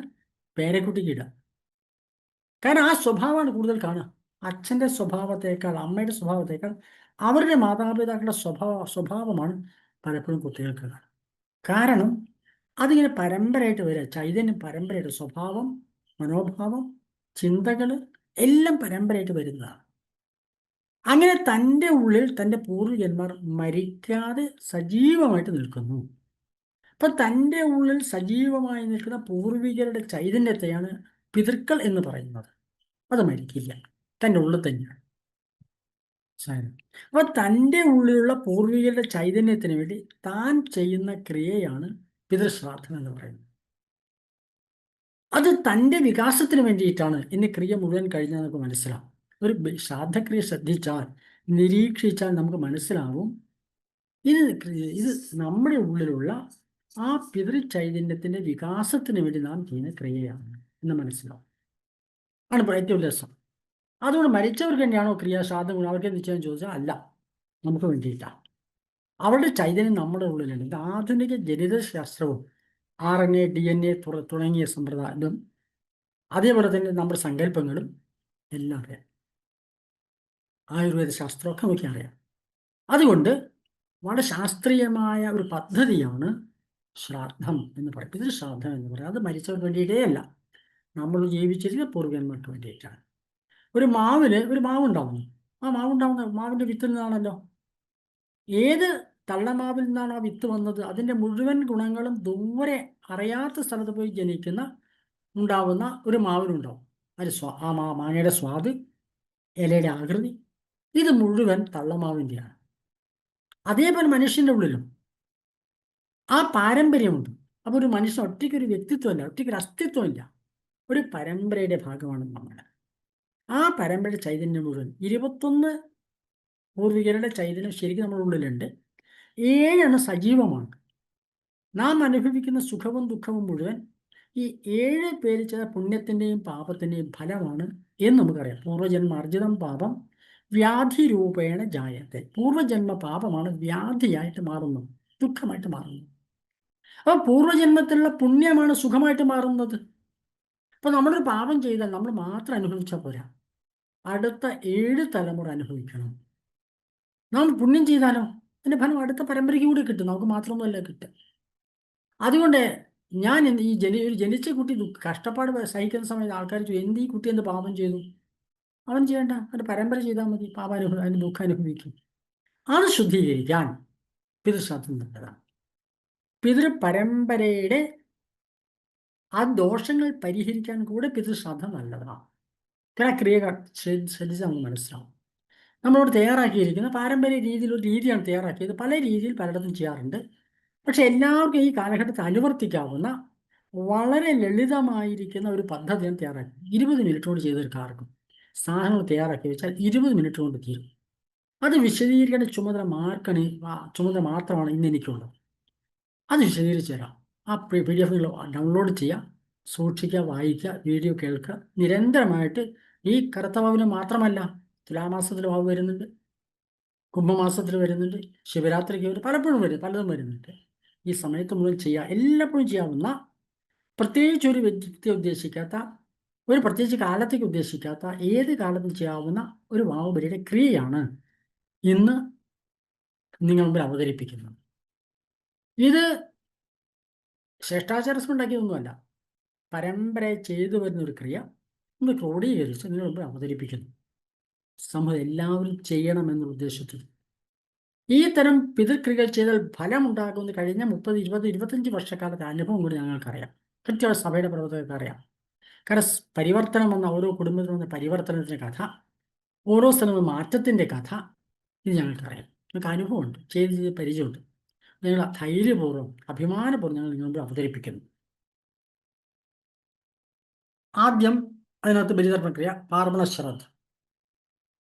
Speaker 1: പേരക്കുട്ടിക്ക് ഇടുക. കാരണം ആ സ്വഭാവമാണ് കൂടുതൽ കാണുക. അച്ഛൻ്റെ സ്വഭാവത്തേക്കാൾ അമ്മയുടെ സ്വഭാവത്തേക്കാൾ അവരുടെ മാതാപിതാക്കളുടെ സ്വഭാവമാണ് പലപ്പോഴും കുട്ടികൾക്ക് കാണുക. കാരണം അതിങ്ങനെ പരമ്പരയായിട്ട് വരിക. ചൈതന്യം പരമ്പരയായിട്ട്, സ്വഭാവം, മനോഭാവം, ചിന്തകൾ എല്ലാം പരമ്പരയായിട്ട് വരുന്നതാണ്. അങ്ങനെ തൻ്റെ ഉള്ളിൽ തൻ്റെ പൂർവ്വജന്മാർ മരിക്കാതെ സജീവമായിട്ട് നിൽക്കുന്നു. അപ്പൊ തൻ്റെ ഉള്ളിൽ സജീവമായി നിൽക്കുന്ന പൂർവികരുടെ ചൈതന്യത്തെയാണ് പിതൃക്കൾ എന്ന് പറയുന്നത്. അത് മരിക്കില്ല, തൻ്റെ ഉള്ളിൽ തന്നെയാണ്. അപ്പൊ തൻ്റെ ഉള്ളിലുള്ള പൂർവികരുടെ ചൈതന്യത്തിന് വേണ്ടി താൻ ചെയ്യുന്ന ക്രിയയാണ് പിതൃശ്രാദ്ധം എന്ന് പറയുന്നത്. അത് തൻ്റെ വികാസത്തിന് വേണ്ടിയിട്ടാണ്. ഇന്ന് ക്രിയ മുഴുവൻ കഴിഞ്ഞാൽ നമുക്ക് മനസ്സിലാവും. ഒരു ശ്രാദ്ധക്രിയ ശ്രദ്ധിച്ചാൽ, നിരീക്ഷിച്ചാൽ നമുക്ക് മനസ്സിലാവും ഇത് നമ്മുടെ ഉള്ളിലുള്ള ആ പിതൃചൈതന്യത്തിന്റെ വികാസത്തിന് വേണ്ടി നാം ചെയ്യുന്ന ക്രിയയാണ് എന്ന് മനസ്സിലാവും. ആണ് ഏറ്റവും രസം. അതുകൊണ്ട് മരിച്ചവർക്ക് തന്നെയാണോ ക്രിയ, ശ്രാദ്ധം അവർക്ക് എന്ത് ചെയ്യാൻ ചോദിച്ചാൽ അല്ല, നമുക്ക് വേണ്ടിയിട്ടാണ്. അവളുടെ ചൈതന്യം നമ്മുടെ ഉള്ളിലുണ്ട്. ഇത് ആധുനിക ജനിതശാസ്ത്രവും RNA DNA തുടങ്ങിയ സമ്പ്രദായം, അതേപോലെ തന്നെ നമ്മുടെ സങ്കല്പങ്ങളും എല്ലാം അറിയാം. ആയുർവേദ ശാസ്ത്രമൊക്കെ നമുക്ക് അറിയാം. അതുകൊണ്ട് വളരെ ശാസ്ത്രീയമായ ഒരു പദ്ധതിയാണ് ശ്രാദ്ധം എന്ന് പറയും. പിതൃശ്രാദ്ധം എന്ന് പറയും. അത് മരിച്ചവർക്ക് വേണ്ടിയിട്ടേ അല്ല, നമ്മൾ ജീവിച്ചിരുന്ന പൂർവ്വന്മാർക്ക് വേണ്ടിയിട്ടാണ്. ഒരു മാവുണ്ടാവുന്നു. ആ മാവുണ്ടാവുന്ന മാവിൻ്റെ വിത്തിൽ നിന്നാണല്ലോ. ഏത് തള്ളമാവിൽ നിന്നാണ് ആ വിത്ത് വന്നത്, അതിൻ്റെ മുഴുവൻ ഗുണങ്ങളും ദൂരെ അറിയാത്ത സ്ഥലത്ത് പോയി ഉണ്ടാവുന്ന ഒരു മാവിനുണ്ടാവും. അത് ആ മാങ്ങയുടെ സ്വാദ്, ഇലയുടെ ആകൃതി, ഇത് മുഴുവൻ തള്ളമാവിൻ്റെയാണ്. അതേപോലെ മനുഷ്യൻ്റെ ഉള്ളിലും ആ പാരമ്പര്യമുണ്ട്. അപ്പോൾ ഒരു മനുഷ്യൻ ഒറ്റയ്ക്കൊരു വ്യക്തിത്വമല്ല, ഒറ്റയ്ക്കൊരു അസ്തിത്വമില്ല, ഒരു പരമ്പരയുടെ ഭാഗമാണ് നമ്മൾ. ആ പരമ്പരയുടെ ചൈതന്യം മുഴുവൻ 21 പൂർവികരുടെ ചൈതന്യം ശരിക്കും നമ്മുടെ ഉള്ളിലുണ്ട്. 7 സജീവമാണ്. നാം അനുഭവിക്കുന്ന സുഖവും ദുഃഖവും മുഴുവൻ ഈ 7 പേര് ചെയ്ത പുണ്യത്തിൻ്റെയും പാപത്തിൻ്റെയും ഫലമാണ് എന്ന് നമുക്കറിയാം. പൂർവ്വജന്മാർജിതം പാപം വ്യാധി രൂപേണ ജായത്തെ. പൂർവ്വജന്മ പാപമാണ് വ്യാധിയായിട്ട് മാറുന്നത്, ദുഃഖമായിട്ട് മാറുന്നത്. അപ്പോൾ പൂർവ്വജന്മത്തിലുള്ള പുണ്യമാണ് സുഖമായിട്ട് മാറുന്നത്. അപ്പോൾ നമ്മളൊരു പാപം ചെയ്താൽ നമ്മൾ മാത്രം അനുഭവിച്ചാൽ പോരാ, അടുത്ത 7 തലമുറ അനുഭവിക്കണം. നാം പുണ്യം ചെയ്താലോ അതിൻ്റെ ഫലം അടുത്ത പരമ്പരയ്ക്ക് കൂടി കിട്ടും, നമുക്ക് മാത്രമൊന്നുമല്ല കിട്ടുക. അതുകൊണ്ട് ഞാൻ ഒരു ജനിച്ച കുട്ടി കഷ്ടപ്പാട് സഹിക്കുന്ന സമയത്ത് ആൾക്കാർ ചോദിക്കും, ഈ കുട്ടി എന്ത് പാപം ചെയ്തു? അവൻ ചെയ്യേണ്ട, ഒരു പരമ്പര ചെയ്താൽ മതി, അതിന് ദുഃഖം അനുഭവിക്കും. അത് ശുദ്ധീകരിക്കാൻ പിതൃശ്രാദ്ധം നല്ലതാണ്. പിതൃപരമ്പരയുടെ ആ ദോഷങ്ങൾ പരിഹരിക്കാൻ കൂടെ പിതൃശ്രാദ്ധം നല്ലതാണ്. കാരണം ക്രിയകൾ ശ്രദ്ധിച്ച് നമുക്ക് മനസ്സിലാവും. നമ്മളോട് തയ്യാറാക്കിയിരിക്കുന്ന പാരമ്പര്യ രീതിയിൽ ഒരു രീതിയാണ് തയ്യാറാക്കിയത്. പല രീതിയിൽ പലയിടത്തും ചെയ്യാറുണ്ട്. പക്ഷെ എല്ലാവർക്കും ഈ കാലഘട്ടത്തിൽ അനുവർത്തിക്കാവുന്ന വളരെ ലളിതമായിരിക്കുന്ന ഒരു പദ്ധതിയാണ് തയ്യാറാക്കി. 20 മിനിറ്റ് കൊണ്ട് ചെയ്ത് തീർക്കാർക്കും. സാധനങ്ങൾ തയ്യാറാക്കി വെച്ചാൽ 20 മിനിറ്റ് കൊണ്ട് തീരും. അത് വിശദീകരിക്കേണ്ട ചുമതല മാത്രമാണ് ഇന്ന് എനിക്കുള്ളത്. അത് വിശദീകരിച്ച് തരാം. ആ PDF ഡൗൺലോഡ് ചെയ്യുക, സൂക്ഷിക്കുക, വായിക്കുക, വീഡിയോ കേൾക്കുക. നിരന്തരമായിട്ട് ഈ കറുത്ത വാവിന് മാത്രമല്ല, തുലാമാസത്തിൽ വാവ് വരുന്നുണ്ട്, കുംഭമാസത്തിൽ വരുന്നുണ്ട്, ശിവരാത്രിക്ക് പലതും വരുന്നുണ്ട്. ഈ സമയത്ത് മുഴുവൻ ചെയ്യുക. എല്ലായ്പ്പോഴും ചെയ്യാവുന്ന, പ്രത്യേകിച്ച് ഒരു വ്യക്തി ഉദ്ദേശിക്കാത്ത, ഒരു പ്രത്യേകിച്ച് കാലത്തേക്ക് ഉദ്ദേശിക്കാത്ത, ഏത് കാലത്തും ചെയ്യാവുന്ന ഒരു വാവുബലിയുടെ ക്രിയയാണ് ഇന്ന് നിങ്ങൾ മുമ്പിൽ അവതരിപ്പിക്കുന്നത്. ഇത് ശ്രേഷ്ഠാചാരസം ഉണ്ടാക്കിയതൊന്നുമല്ല, പരമ്പര ചെയ്തു വരുന്ന ഒരു ക്രിയ ഒന്ന് ക്രോഡീകരിച്ച് നിങ്ങൾ മുമ്പിൽ അവതരിപ്പിക്കുന്നു. സമൂഹം എല്ലാവരും ചെയ്യണമെന്ന ഉദ്ദേശത്തിൽ ഈ തരം പിതൃക്രിയകൾ ചെയ്താൽ ഫലമുണ്ടാകുമെന്ന് കഴിഞ്ഞ 30, 20, 25 വർഷക്കാലത്തെ അനുഭവം കൂടി ഞങ്ങൾക്കറിയാം. കൃത്യമായ സഭയുടെ പ്രവർത്തകർക്ക് അറിയാം. കാരണം പരിവർത്തനം വന്ന ഓരോ കുടുംബത്തിലും വന്ന പരിവർത്തനത്തിൻ്റെ കഥ, ഓരോ സ്ഥലവും മാറ്റത്തിൻ്റെ കഥ, ഇത് ഞങ്ങൾക്കറിയാം. ഞങ്ങൾക്ക് അനുഭവമുണ്ട്, ചെയ്ത് പരിചയമുണ്ട്. ഞങ്ങൾ ധൈര്യപൂർവ്വം, അഭിമാനപൂർവ്വം ഞങ്ങൾ നിങ്ങളുടെ അവതരിപ്പിക്കുന്നു. ആദ്യം അതിനകത്ത് ബലിതർപ്പണക്രിയ, പാർവണശ്രാദ്ധം.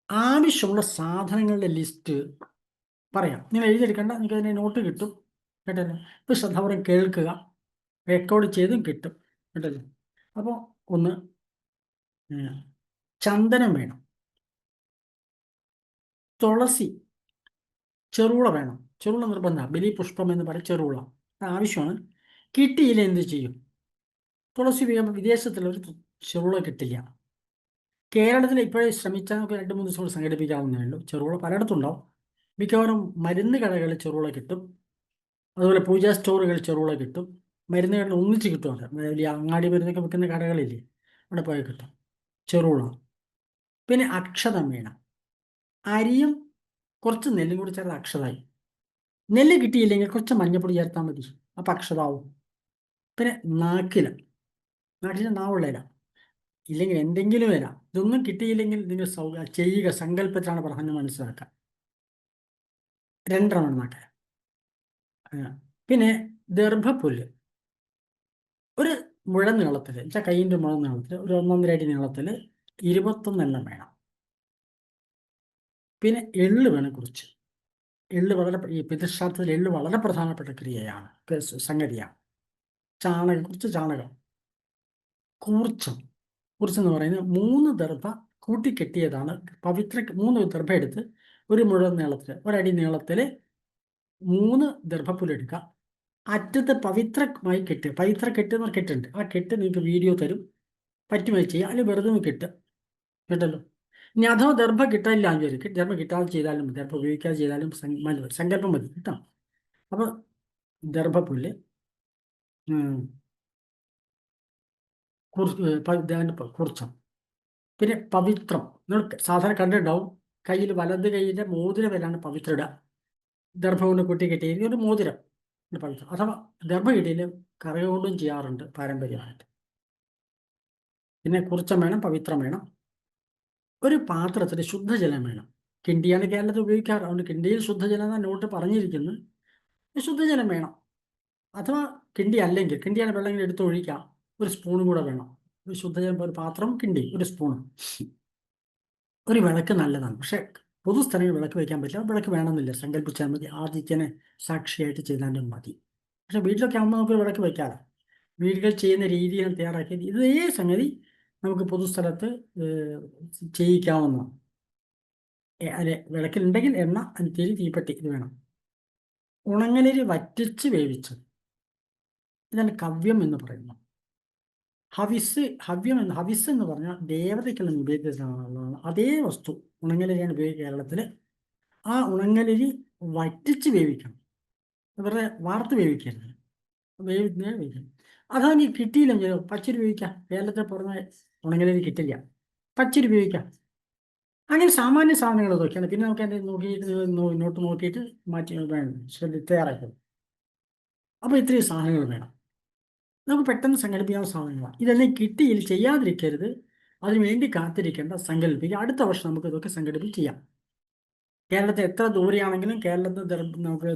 Speaker 1: ആവശ്യമുള്ള സാധനങ്ങളുടെ ലിസ്റ്റ് പറയാം. നിങ്ങൾ എഴുതിയെടുക്കേണ്ട, നിങ്ങൾക്ക് അതിൻ്റെ നോട്ട് കിട്ടും കേട്ടല്ലോ. ഇപ്പോൾ ശ്രദ്ധാപൂർവ്വം കേൾക്കുക, റെക്കോർഡ് ചെയ്തും കിട്ടും കേട്ടല്ലോ. അപ്പോൾ ഒന്ന്, ചന്ദനം വേണം, തുളസി, ചെറുള വേണം. ചെറുള നിർബന്ധമാണ്, ബലി പുഷ്പം എന്ന് പറയും ചെറുള, ആവശ്യമാണ്. കിട്ടിയില്ല എന്ത് ചെയ്യും? തുളസി വിദേശത്തുള്ളൊരു ചെറുള കിട്ടില്ല. കേരളത്തിൽ ഇപ്പോഴേ ശ്രമിച്ചാൽ നമുക്ക് 2-3 ദിവസം കൂടി സംഘടിപ്പിക്കാവുന്നേ ഉള്ളൂ. ചെറുള പലയിടത്തും ഉണ്ടാവും. മിക്കവാറും മരുന്ന് കടകളിൽ ചെറുള കിട്ടും, അതുപോലെ പൂജാ സ്റ്റോറുകളിൽ ചെറുള കിട്ടും. മരുന്ന് കടയിൽ ഒന്നിച്ച് കിട്ടുമല്ലോ, വലിയ അങ്ങാടി മരുന്നൊക്കെ വിൽക്കുന്ന കടകളില്ലേ, അവിടെ പോയി കിട്ടും ചെറുള. പിന്നെ അക്ഷതം വേണം, അരിയും കുറച്ച് നെല്ലും കൂടി ചേർത്ത് അക്ഷതായി. നെല്ല് കിട്ടിയില്ലെങ്കിൽ കുറച്ച് മഞ്ഞപ്പൊടി ചേർത്താൽ മതി, അപ്പം അക്ഷതാവും. പിന്നെ നാക്കില നാവുള്ള ഇല, ഇല്ലെങ്കിൽ എന്തെങ്കിലും ഇല. ഇതൊന്നും കിട്ടിയില്ലെങ്കിൽ നിങ്ങൾ ചെയ്യുക, സങ്കല്പത്തിലാണ് പ്രധാനം മനസ്സിലാക്കുക. 2 നാക്കല. പിന്നെ ദർഭപ്പുല്ല് ഒരു മുഴ നീളത്തിൽ, വെച്ചാൽ കൈയിൻ്റെ മുഴ നീളത്തിൽ, ഒരു 1.5 അടി നീളത്തിൽ 21 എണ്ണം വേണം. പിന്നെ എള്ള് വേണം കുറച്ച്. എള്ള് ഈ പിതൃശ്രാദ്ധത്തിൽ എള്ള് വളരെ പ്രധാനപ്പെട്ട ക്രിയയാണ്, സംഗതിയാണ്. കുറച്ച് ചാണകം. കൂർച്ചെന്ന് പറയുന്നത് 3 ദർഭ കൂട്ടിക്കെട്ടിയതാണ്. 3 ദർഭ എടുത്ത് ഒരു മുഴ നീളത്തിൽ, 1 അടി നീളത്തിൽ 3 ദർഭപ്പുല്ലെടുക്കുക. അറ്റത്ത് പവിത്രമായി കെട്ട്. പവിത്ര കെട്ട് എന്ന് കെട്ടുണ്ട്. ആ കെട്ട് നിങ്ങൾക്ക് വീഡിയോ തരും. പറ്റുമായി ചെയ്യുക. അല്ലെങ്കിൽ വെറുതെ ഒന്ന് കെട്ട്. കേട്ടല്ലോ. ഇനി അഥവാ ദർഭ കിട്ടാനില്ല എന്ന് വിചാരിക്കും. ദർഭ കിട്ടാതെ ചെയ്താലും മതി. ദർഭ ഉപയോഗിക്കാതെ ചെയ്താലും സങ്കല്പം മതി കേട്ടോ. അപ്പോൾ ദർഭപ്പുല്ല്, കുർച്ചം, പിന്നെ പവിത്രം. നിങ്ങൾ സാധാരണ കണ്ടിട്ടുണ്ടാവും. കയ്യിൽ വലത് കൈയിൻ്റെ മോതിരം വരാണ് പവിത്ര ഇടുക. ദർഭ കൊണ്ട് കുട്ടി കെട്ടിയ ഒരു മോതിരം പവിത്രം. അഥവാ ദർഭ കിട്ടിയിൽ കറ കൊണ്ടും ചെയ്യാറുണ്ട് പാരമ്പര്യമായിട്ട്. പിന്നെ കുർച്ചം വേണം, പവിത്രം വേണം. ഒരു പാത്രത്തിൽ ശുദ്ധജലം വേണം. കിണ്ടിയാണ് കേരളത്തിൽ ഉപയോഗിക്കാറ്. അതുകൊണ്ട് കിണ്ടിയിൽ ശുദ്ധജലം എന്നാണ് നോട്ട് പറഞ്ഞിരിക്കുന്നത്. ശുദ്ധജലം വേണം. അഥവാ കിണ്ടി അല്ലെങ്കിൽ കിണ്ടിയാണ് വെള്ളം ഇങ്ങനെ എടുത്ത് ഒഴിക്കാം. ഒരു സ്പൂണും കൂടെ വേണം. ഒരു ശുദ്ധജലം, ഒരു പാത്രം, കിണ്ടി, ഒരു സ്പൂൺ. ഒരു വിളക്ക് നല്ലതാണ്. പക്ഷെ പൊതുസ്ഥലങ്ങളിൽ വിളക്ക് വയ്ക്കാൻ പറ്റില്ല. വിളക്ക് വേണമെന്നില്ല. സങ്കല്പിച്ചാൽ മതി. ആദിത്യനെ സാക്ഷിയായിട്ട് ചെയ്താലും മതി. പക്ഷെ വീട്ടിലൊക്കെ ആകുമ്പോൾ നമുക്ക് വിളക്ക് വയ്ക്കാറ്. വീടുകൾ ചെയ്യുന്ന രീതിയാണ് തയ്യാറാക്കിയത്. ഇതേ സംഗതി നമുക്ക് പൊതുസ്ഥലത്ത് ചെയ്യിക്കാവുന്നതാണ്. അല്ലെ, വിളക്കിലുണ്ടെങ്കിൽ എണ്ണ, തിരി, തീപ്പെട്ടി ഇത് വേണം. ഉണങ്ങലരി വറ്റിച്ച് വേവിച്ചത്, ഇതാണ് കവ്യം എന്ന് പറയുന്നത്. ഹവിസ് എന്ന് പറഞ്ഞാൽ ദേവതയ്ക്കുള്ള നിവേദ്യത്തിനുള്ളതാണ്. അതേ വസ്തു ഉണങ്ങലരിയാണ് ഉപയോഗിക്കുക കേരളത്തിൽ. ആ ഉണങ്ങലരി വറ്റിച്ച് വേവിക്കണം. വെറുതെ വാർത്ത് വേവിക്കരുത്. വേവിക്കണം. അതാണ് ഈ കിട്ടിയില്ലെങ്കിൽ പച്ചരി ഉപയോഗിക്കാം. കേരളത്തിൽ പുറമെ ഉണങ്ങലരി കിട്ടില്ല. പച്ചരി ഉപയോഗിക്കാം. അങ്ങനെ സാമാന്യ സാധനങ്ങൾ നോക്കിയാണ്. പിന്നെ നമുക്ക് അതിൻ്റെ നോട്ട് നോക്കിയിട്ട് മാറ്റി വേണം തയ്യാറാക്കുന്നത്. അപ്പോൾ ഇത്രയും സാധനങ്ങൾ വേണം. നമുക്ക് പെട്ടെന്ന് സങ്കല്പിക്കാവുന്ന സാധനങ്ങളാണ്. ഇതെല്ലാം കിട്ടിയിൽ ചെയ്യാതിരിക്കരുത്. അതിനുവേണ്ടി കാത്തിരിക്കേണ്ട, സങ്കല്പിക്കുക. അടുത്ത വർഷം നമുക്ക് ഇതൊക്കെ സംഘടിപ്പിച്ച് ചെയ്യാം. കേരളത്തിൽ എത്ര ദൂരെയാണെങ്കിലും കേരളത്തിൽ നമുക്ക്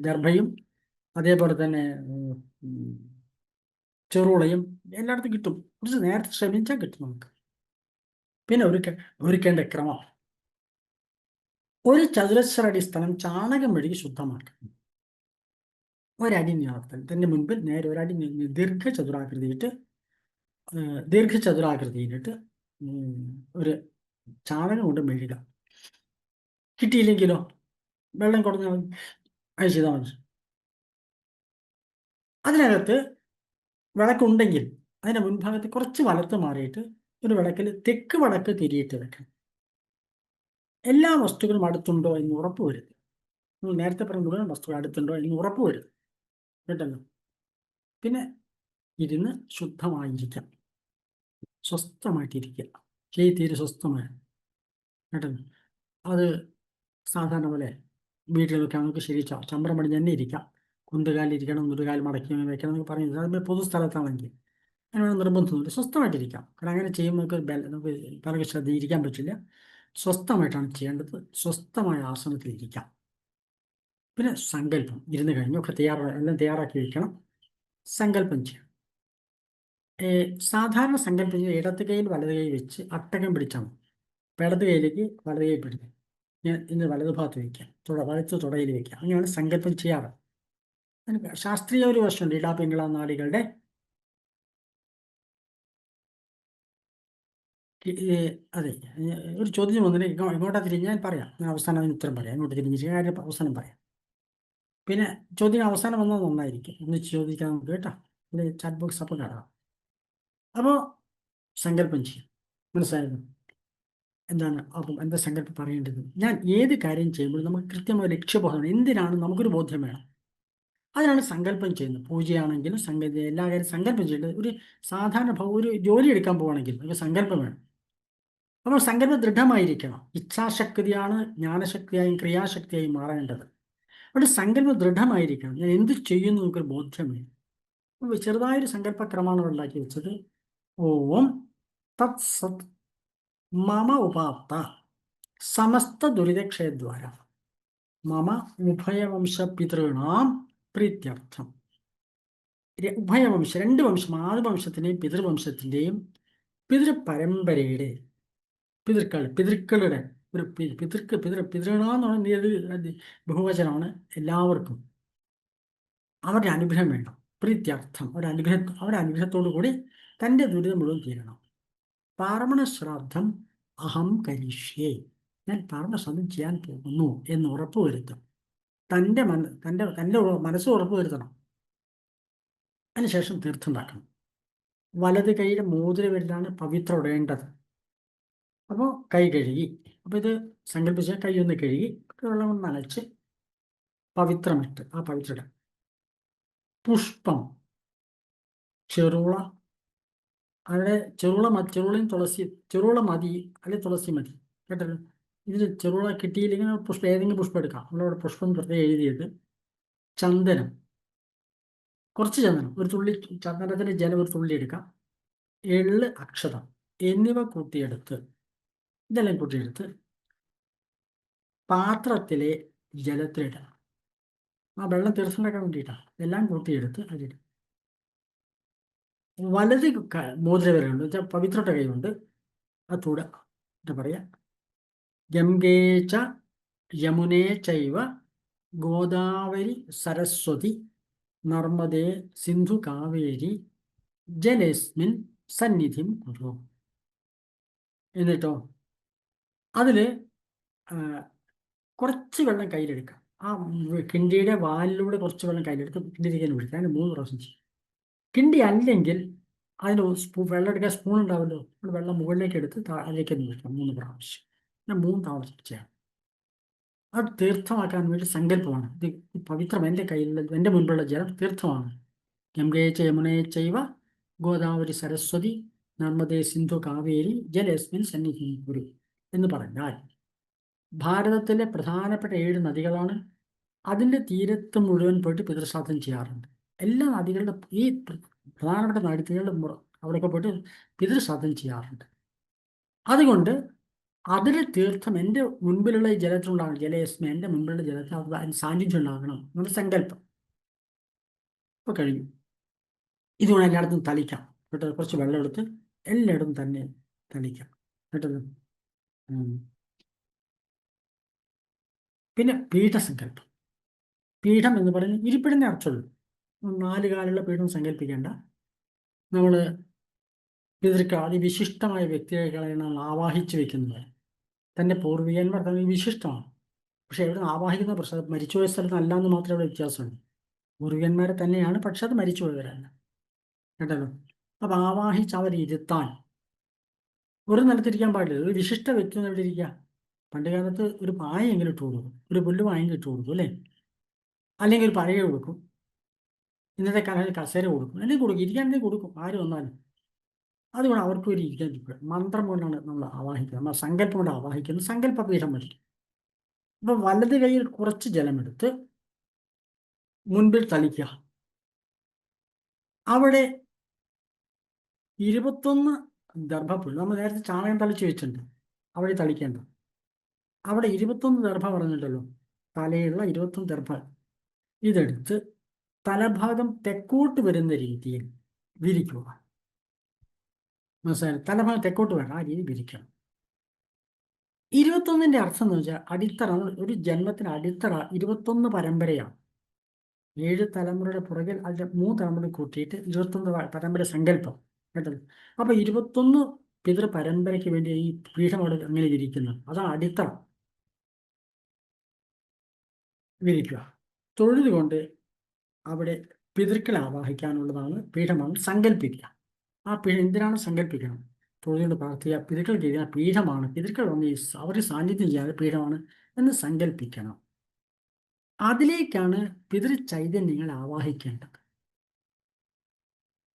Speaker 1: ദർഭയും അതേപോലെ തന്നെ ചെറുളയും എല്ലായിടത്തും കിട്ടും. കുറച്ച് നേരത്തെ ശ്രമിച്ചാൽ കിട്ടും നമുക്ക്. പിന്നെ ഒരുക്കേണ്ട ക്രമം: ഒരു ചതുരശ്ര അടി സ്ഥലം ചാണകം മെഴുകി ശുദ്ധമാക്കണം. ഒരടി നീളത്തിൽ തന്നെ മുൻപിൽ നേരെ ഒരടി ദീർഘചതുരാകൃതിയിലിട്ട് ഒരു ചാണകം കൊണ്ട് മെഴുകുക. കിട്ടിയില്ലെങ്കിലോ വെള്ളം കുറഞ്ഞ അത് ചെയ്താൽ മതി. അതിനകത്ത് വിളക്കുണ്ടെങ്കിൽ അതിൻ്റെ മുൻഭാഗത്ത് കുറച്ച് വലത്ത് മാറിയിട്ട് ഒരു വിളക്കിൽ തെക്ക് വടക്ക് തിരിയിട്ട് വെക്കണം. എല്ലാ വസ്തുക്കളും അടുത്തുണ്ടോ എന്ന് ഉറപ്പ് വരുത്തുക. നിങ്ങൾ നേരത്തെ പറഞ്ഞ മുഴുവൻ വസ്തുക്കൾ അടുത്തുണ്ടോ എന്ന് ഉറപ്പ് വരുത്തുക. കേട്ടല്ലോ. പിന്നെ ഇരുന്ന് ശുദ്ധമായിരിക്കാം, സ്വസ്ഥമായിട്ടിരിക്കുക. തീരെ സ്വസ്ഥമായ. കേട്ടല്ലോ. അത് സാധാരണ പോലെ വീട്ടിലൊക്കെ നമുക്ക് ശരി ചമ്രം പണി തന്നെ ഇരിക്കാം. കുന്തുകാലിരിക്കണം, മുതുകാൽ മടക്കി വെക്കണം എന്നൊക്കെ പറയുന്നത്. അത് പൊതുസ്ഥലത്താണെങ്കിൽ അതിനോട് നിർബന്ധമൊന്നുമില്ല. സ്വസ്ഥമായിട്ടിരിക്കാം. കാരണം അങ്ങനെ ചെയ്യുമ്പോൾ നമുക്ക് പിറകെ ശ്രദ്ധയിരിക്കാൻ പറ്റില്ല. സ്വസ്ഥമായിട്ടാണ് ചെയ്യേണ്ടത്. സ്വസ്ഥമായ ആസനത്തിലിരിക്കാം. പിന്നെ സങ്കല്പം. ഇരുന്ന് കഴിഞ്ഞൊക്കെ എല്ലാം തയ്യാറാക്കി വയ്ക്കണം. സങ്കല്പം ചെയ്യണം. സാധാരണ സങ്കല്പം ചെയ്യുക ഇടത്ത് കൈയിൽ വലത് കൈ വെച്ച് അട്ടകം പിടിച്ചാൽ മതി. ഇടത് കൈയിലേക്ക് വലത് കൈ പിടിക്കുക. ഇന്ന് വലതു ഭാഗത്ത് വയ്ക്കാം. വലത്ത് തുടയിൽ വയ്ക്കാം. അങ്ങനെയാണ് സങ്കല്പം ചെയ്യാറ്. അതിന് ശാസ്ത്രീയ ഒരു വശമുണ്ട്. ഇട പിങ്കള നാടികളുടെ അതെ. ഒരു ചോദ്യം വന്നിട്ട് ഇങ്ങോട്ടാ തിരിഞ്ഞ് ഞാൻ പറയാം. ഞാൻ അവസാനം അതിന് ഉത്തരം പറയാം. ഇങ്ങോട്ട് തിരിഞ്ഞിട്ട് കാര്യം അവസാനം പറയാം. പിന്നെ ചോദ്യം അവസാനം വന്നത് നന്നായിരിക്കും. ഒന്ന് ചോദിക്കാൻ നമുക്ക് കേട്ടോ. ഇത് ചാറ്റ് ബോക്സ് അപ്പോൾ കാണാം. അപ്പോൾ സങ്കല്പം ചെയ്യും. മനസ്സിലായിരുന്നു എന്താണ്? അപ്പം എന്താ സങ്കല്പം പറയേണ്ടത്? ഞാൻ ഏത് കാര്യം ചെയ്യുമ്പോഴും നമുക്ക് കൃത്യമായ ലക്ഷ്യബോധമാണ്. എന്തിനാണ് നമുക്കൊരു ബോധ്യം വേണം. അതിനാണ് സങ്കല്പം ചെയ്യുന്നത്. പൂജയാണെങ്കിലും എല്ലാ കാര്യം സങ്കല്പം ചെയ്യേണ്ടത്. ഒരു സാധാരണ ഒരു ജോലി എടുക്കാൻ പോവുകയാണെങ്കിൽ നമുക്ക് സങ്കല്പം വേണം. അപ്പോൾ സങ്കല്പം ദൃഢമായിരിക്കണം. ഇച്ഛാശക്തിയാണ് ജ്ഞാനശക്തിയായും ക്രിയാശക്തിയായും മാറേണ്ടത്. അവിടെ സങ്കല്പം ദൃഢമായിരിക്കണം. ഞാൻ എന്ത് ചെയ്യുന്നു നമുക്കൊരു ബോധ്യം വേണം. അപ്പോൾ ചെറുതായൊരു സങ്കല്പക്രമമാണ് ഉണ്ടാക്കി വെച്ചത്. ഓം തത് സത് മമ ഉപാത്ത സമസ്ത ദുരിതക്ഷയദ്വാര മമ ഉഭയവംശ പിതൃണാം പ്രീത്യർത്ഥം. ഉഭയവംശ, രണ്ട് വംശം, ആദിവംശത്തിൻ്റെയും പിതൃവംശത്തിൻ്റെയും പിതൃപരമ്പരയുടെ പിതൃക്കളുടെ ഒരു പിതൃണാന്ന് പറഞ്ഞത് ബഹുവചനമാണ്. എല്ലാവർക്കും അവരുടെ അനുഗ്രഹം വേണം. പ്രീത്യർത്ഥം, അവരുടെ അനുഗ്രഹത്തോടു കൂടി തൻ്റെ ദുരിതം മുഴുവൻ തീരണം. പാർമണശ്രാദ്ധം അഹം കരിഷ്യേ, ഞാൻ പാർമണശ്രാദ്ധം ചെയ്യാൻ പോകുന്നു എന്ന് ഉറപ്പുവരുത്തും. തൻ്റെ മനസ്സ് ഉറപ്പ് വരുത്തണം. അതിനുശേഷം തീർത്ഥം ഉണ്ടാക്കണം. വലത് കൈയുടെ മോതിരവിരലാണ് പവിത്രം ഇടേണ്ടത്. അപ്പോൾ കൈ കഴുകി, അപ്പോൾ ഇത് സങ്കല്പിച്ച് കൈ ഒന്ന് കഴുകി വെള്ളം കൊണ്ട് നനച്ച് പവിത്രമിട്ട് ആ പവിത്രം പുഷ്പം, ചെറുള, അവിടെ ചെറുളയും ചെറുള മതി, അല്ലെങ്കിൽ തുളസി മതി കേട്ടല്ലോ. ഇതിൽ ചെറുള കിട്ടിയില്ലെങ്കിൽ പുഷ്പം, ഏതെങ്കിലും പുഷ്പം എടുക്കാം. നമ്മളവിടെ പുഷ്പം പ്രത്യേകം എഴുതിയത്. ചന്ദനം, കുറച്ച് ചന്ദനം, ഒരു തുള്ളി ചന്ദനത്തിൻ്റെ ജലം ഒരു തുള്ളി എടുക്കാം. എള്ള്, അക്ഷതം എന്നിവ കൂട്ടിയെടുത്ത്, ഇതെല്ലാം കൂട്ടിയെടുത്ത് പാത്രത്തിലെ ജലത്തിലിടാം. ആ വെള്ളം തീർച്ചയാക്കാൻ വേണ്ടിയിട്ടാണ്. എല്ലാം കൂട്ടിയെടുത്ത് അതിൽ വലത് മോതിരവിരലുണ്ട്, വെച്ചാൽ പവിത്രട്ട കൈകൊണ്ട് അത് തൊടുക. എന്താ പറയാ, ഗംഗേച്ച യമുനേ ചൈവ ഗോദാവരി സരസ്വതി നർമ്മദേ സിന്ധു കാവേരി ജലേസ്മിൻ സന്നിധിം കുരു. എന്നിട്ടോ അതിൽ കുറച്ച് വെള്ളം കയ്യിലെടുക്കാം. ആ കിണ്ടിയുടെ വാലിലൂടെ കുറച്ച് വെള്ളം കയ്യിലെടുത്ത് കിണ്ടിരിക്കാൻ വിളിക്കുക. അതിന് 3 പ്രാവശ്യം ചെയ്യും. കിണ്ടി അല്ലെങ്കിൽ അതിന് വെള്ളം എടുക്കാൻ സ്പൂൺ ഉണ്ടാവുമല്ലോ, വെള്ളം മുകളിലേക്ക് എടുത്ത് അതിലേക്ക് വിളിക്കാം 3 പ്രാവശ്യം. ഞാൻ 3 തവണ ചെയ്യാം. അത് തീർത്ഥമാക്കാൻ വേണ്ടി സങ്കല്പമാണ്. ഇത് പവിത്രം, എൻ്റെ കയ്യിലുള്ള, എൻ്റെ മുൻപിലുള്ള ജലം തീർത്ഥമാണ്. ഗംഗേച്ച യമുനേ ചൈവ ഗോദാവരി സരസ്വതി നർമ്മദേ സിന്ധു കാവേരി ജലേസ്മിൻ സന്നിധി കുരു എന്ന് പറഞ്ഞാൽ ഭാരതത്തിലെ പ്രധാനപ്പെട്ട 7 നദികളാണ്. അതിൻ്റെ തീരത്ത് മുഴുവൻ പോയിട്ട് പിതൃശ്രാദ്ധം ചെയ്യാറുണ്ട്. എല്ലാ നദികളുടെ ഈ പ്രധാനപ്പെട്ട നദികളുടെ അവിടെയൊക്കെ പോയിട്ട് പിതൃശ്രാദ്ധം ചെയ്യാറുണ്ട്. അതുകൊണ്ട് അതിൽ തീർത്ഥം എൻ്റെ മുൻപിലുള്ള ഈ ജലത്തിലുണ്ടാകണം. ജലയസ്മി, എൻ്റെ മുൻപിലുള്ള ജലത്തിൽ അതിന് സാന്നിധ്യം ഉണ്ടാകണം എന്നുള്ള സങ്കല്പം. ഇപ്പോൾ കഴിഞ്ഞു. ഇതുകൊണ്ട് എല്ലായിടത്തും തളിക്കാം കേട്ടോ. കുറച്ച് വെള്ളം എടുത്ത് എല്ലായിടത്തും തന്നെ തളിക്കാം കേട്ടത്. പിന്നെ പീഠസങ്കല്പം. പീഠം എന്ന് പറയുന്നത് ഇരിപ്പിടുന്ന അർത്ഥമുള്ളൂ. 4 കാലുള്ള പീഠം സങ്കല്പിക്കേണ്ട. നമ്മൾ പിതൃക്കൾ അതിവിശിഷ്ടമായ വ്യക്തികളെയാണ് ആവാഹിച്ച് വെക്കുന്നത്. തൻ്റെ പൂർവികന്മാർ തന്നെ വിശിഷ്ടമാണ്. പക്ഷെ എവിടെ ആവാഹിക്കുന്ന പ്രശ്നം മരിച്ചുപോയ സ്ഥലത്ത് അല്ല എന്ന് മാത്രമേ ഇവിടെ വ്യത്യാസമുള്ളൂ. പൂർവികന്മാരെ തന്നെയാണ്, പക്ഷെ അത് മരിച്ചുപോയവരല്ല കേട്ടല്ലോ. അപ്പം ആവാഹിച്ച് അവരിരുത്താൻ ഒരു നിലത്തിരിക്കാൻ പാടില്ല. ഒരു വിശിഷ്ട വ്യക്തി എവിടെ ഇരിക്കുക. പണ്ട് കാലത്ത് ഒരു പായെങ്കിലും ഇട്ട് കൊടുക്കും, ഒരു പുല്ല് പായെങ്കിലും ഇട്ട് കൊടുക്കും അല്ലേ, അല്ലെങ്കിൽ ഒരു പഴയ കൊടുക്കും. ഇന്നത്തെ കാലത്ത് കസേര കൊടുക്കും, അല്ലെങ്കിൽ കൊടുക്കും, ഇരിക്കാനെങ്കിൽ കൊടുക്കും ആര് വന്നാലും. അതുകൊണ്ട് അവർക്ക് ഒരു ഇരിക്കാൻ കിട്ടുക. മന്ത്രം കൊണ്ടാണ് നമ്മൾ ആവാഹിക്കുന്നത്, നമ്മൾ സങ്കല്പം കൊണ്ട് ആവാഹിക്കുന്നത്. സങ്കല്പപീഠം മതി. അപ്പം വലത് കൈയിൽ കുറച്ച് ജലമെടുത്ത് മുൻപിൽ തളിക്കുക. അവിടെ 21 ദർഭപ്പുല്ല്, നമ്മൾ നേരത്തെ ചാണകം തളിച്ച് വെച്ചിട്ടുണ്ട്, അവിടെ തളിക്കേണ്ട. അവിടെ 21 ദർഭ പറഞ്ഞിട്ടല്ലോ, തലയുള്ള 21 ദർഭ. ഇതെടുത്ത് തലഭാഗം തെക്കോട്ട് വരുന്ന രീതിയിൽ വിരിക്കുക. മനസ്സിലായി? തലഭാഗം തെക്കോട്ട് വേണം, ആ രീതി വിരിക്കണം. 21ൻ്റെ അർത്ഥം എന്ന് വെച്ചാൽ അടിത്തറ. ഒരു ജന്മത്തിന് അടിത്തറ 21 പരമ്പരയാണ്. 7 തലമുറയുടെ പുറകിൽ അതിൻ്റെ 3 തലമുറ കൂട്ടിയിട്ട് 21 പരമ്പര സങ്കല്പം കേട്ടത്. അപ്പോൾ 21 പിതൃ പരമ്പരയ്ക്ക് വേണ്ടി ഈ പീഠം അവിടെ അങ്ങനെ വിരിക്കുന്നത്. അതാണ് അടിത്തറ. വിരിക്കുക. തൊഴുതുകൊണ്ട് അവിടെ പിതൃക്കളെ ആവാഹിക്കാനുള്ളതാണ് പീഠമാണ് സങ്കല്പിക്കുക. ആ പീഠം എന്തിനാണ് സങ്കല്പിക്കണം? തൊഴുതുകൊണ്ട് പ്രാർത്ഥിക്കുക. പിതൃക്കൾക്ക് ഇരിക്കുന്ന പീഠമാണ്, പിതൃക്കൾ വന്ന് അവർ സാന്നിധ്യം ചെയ്യാതെ പീഠമാണ് എന്ന് സങ്കല്പിക്കണം. അതിലേക്കാണ് പിതൃ ചൈതന്യങ്ങൾ ആവാഹിക്കേണ്ടത്.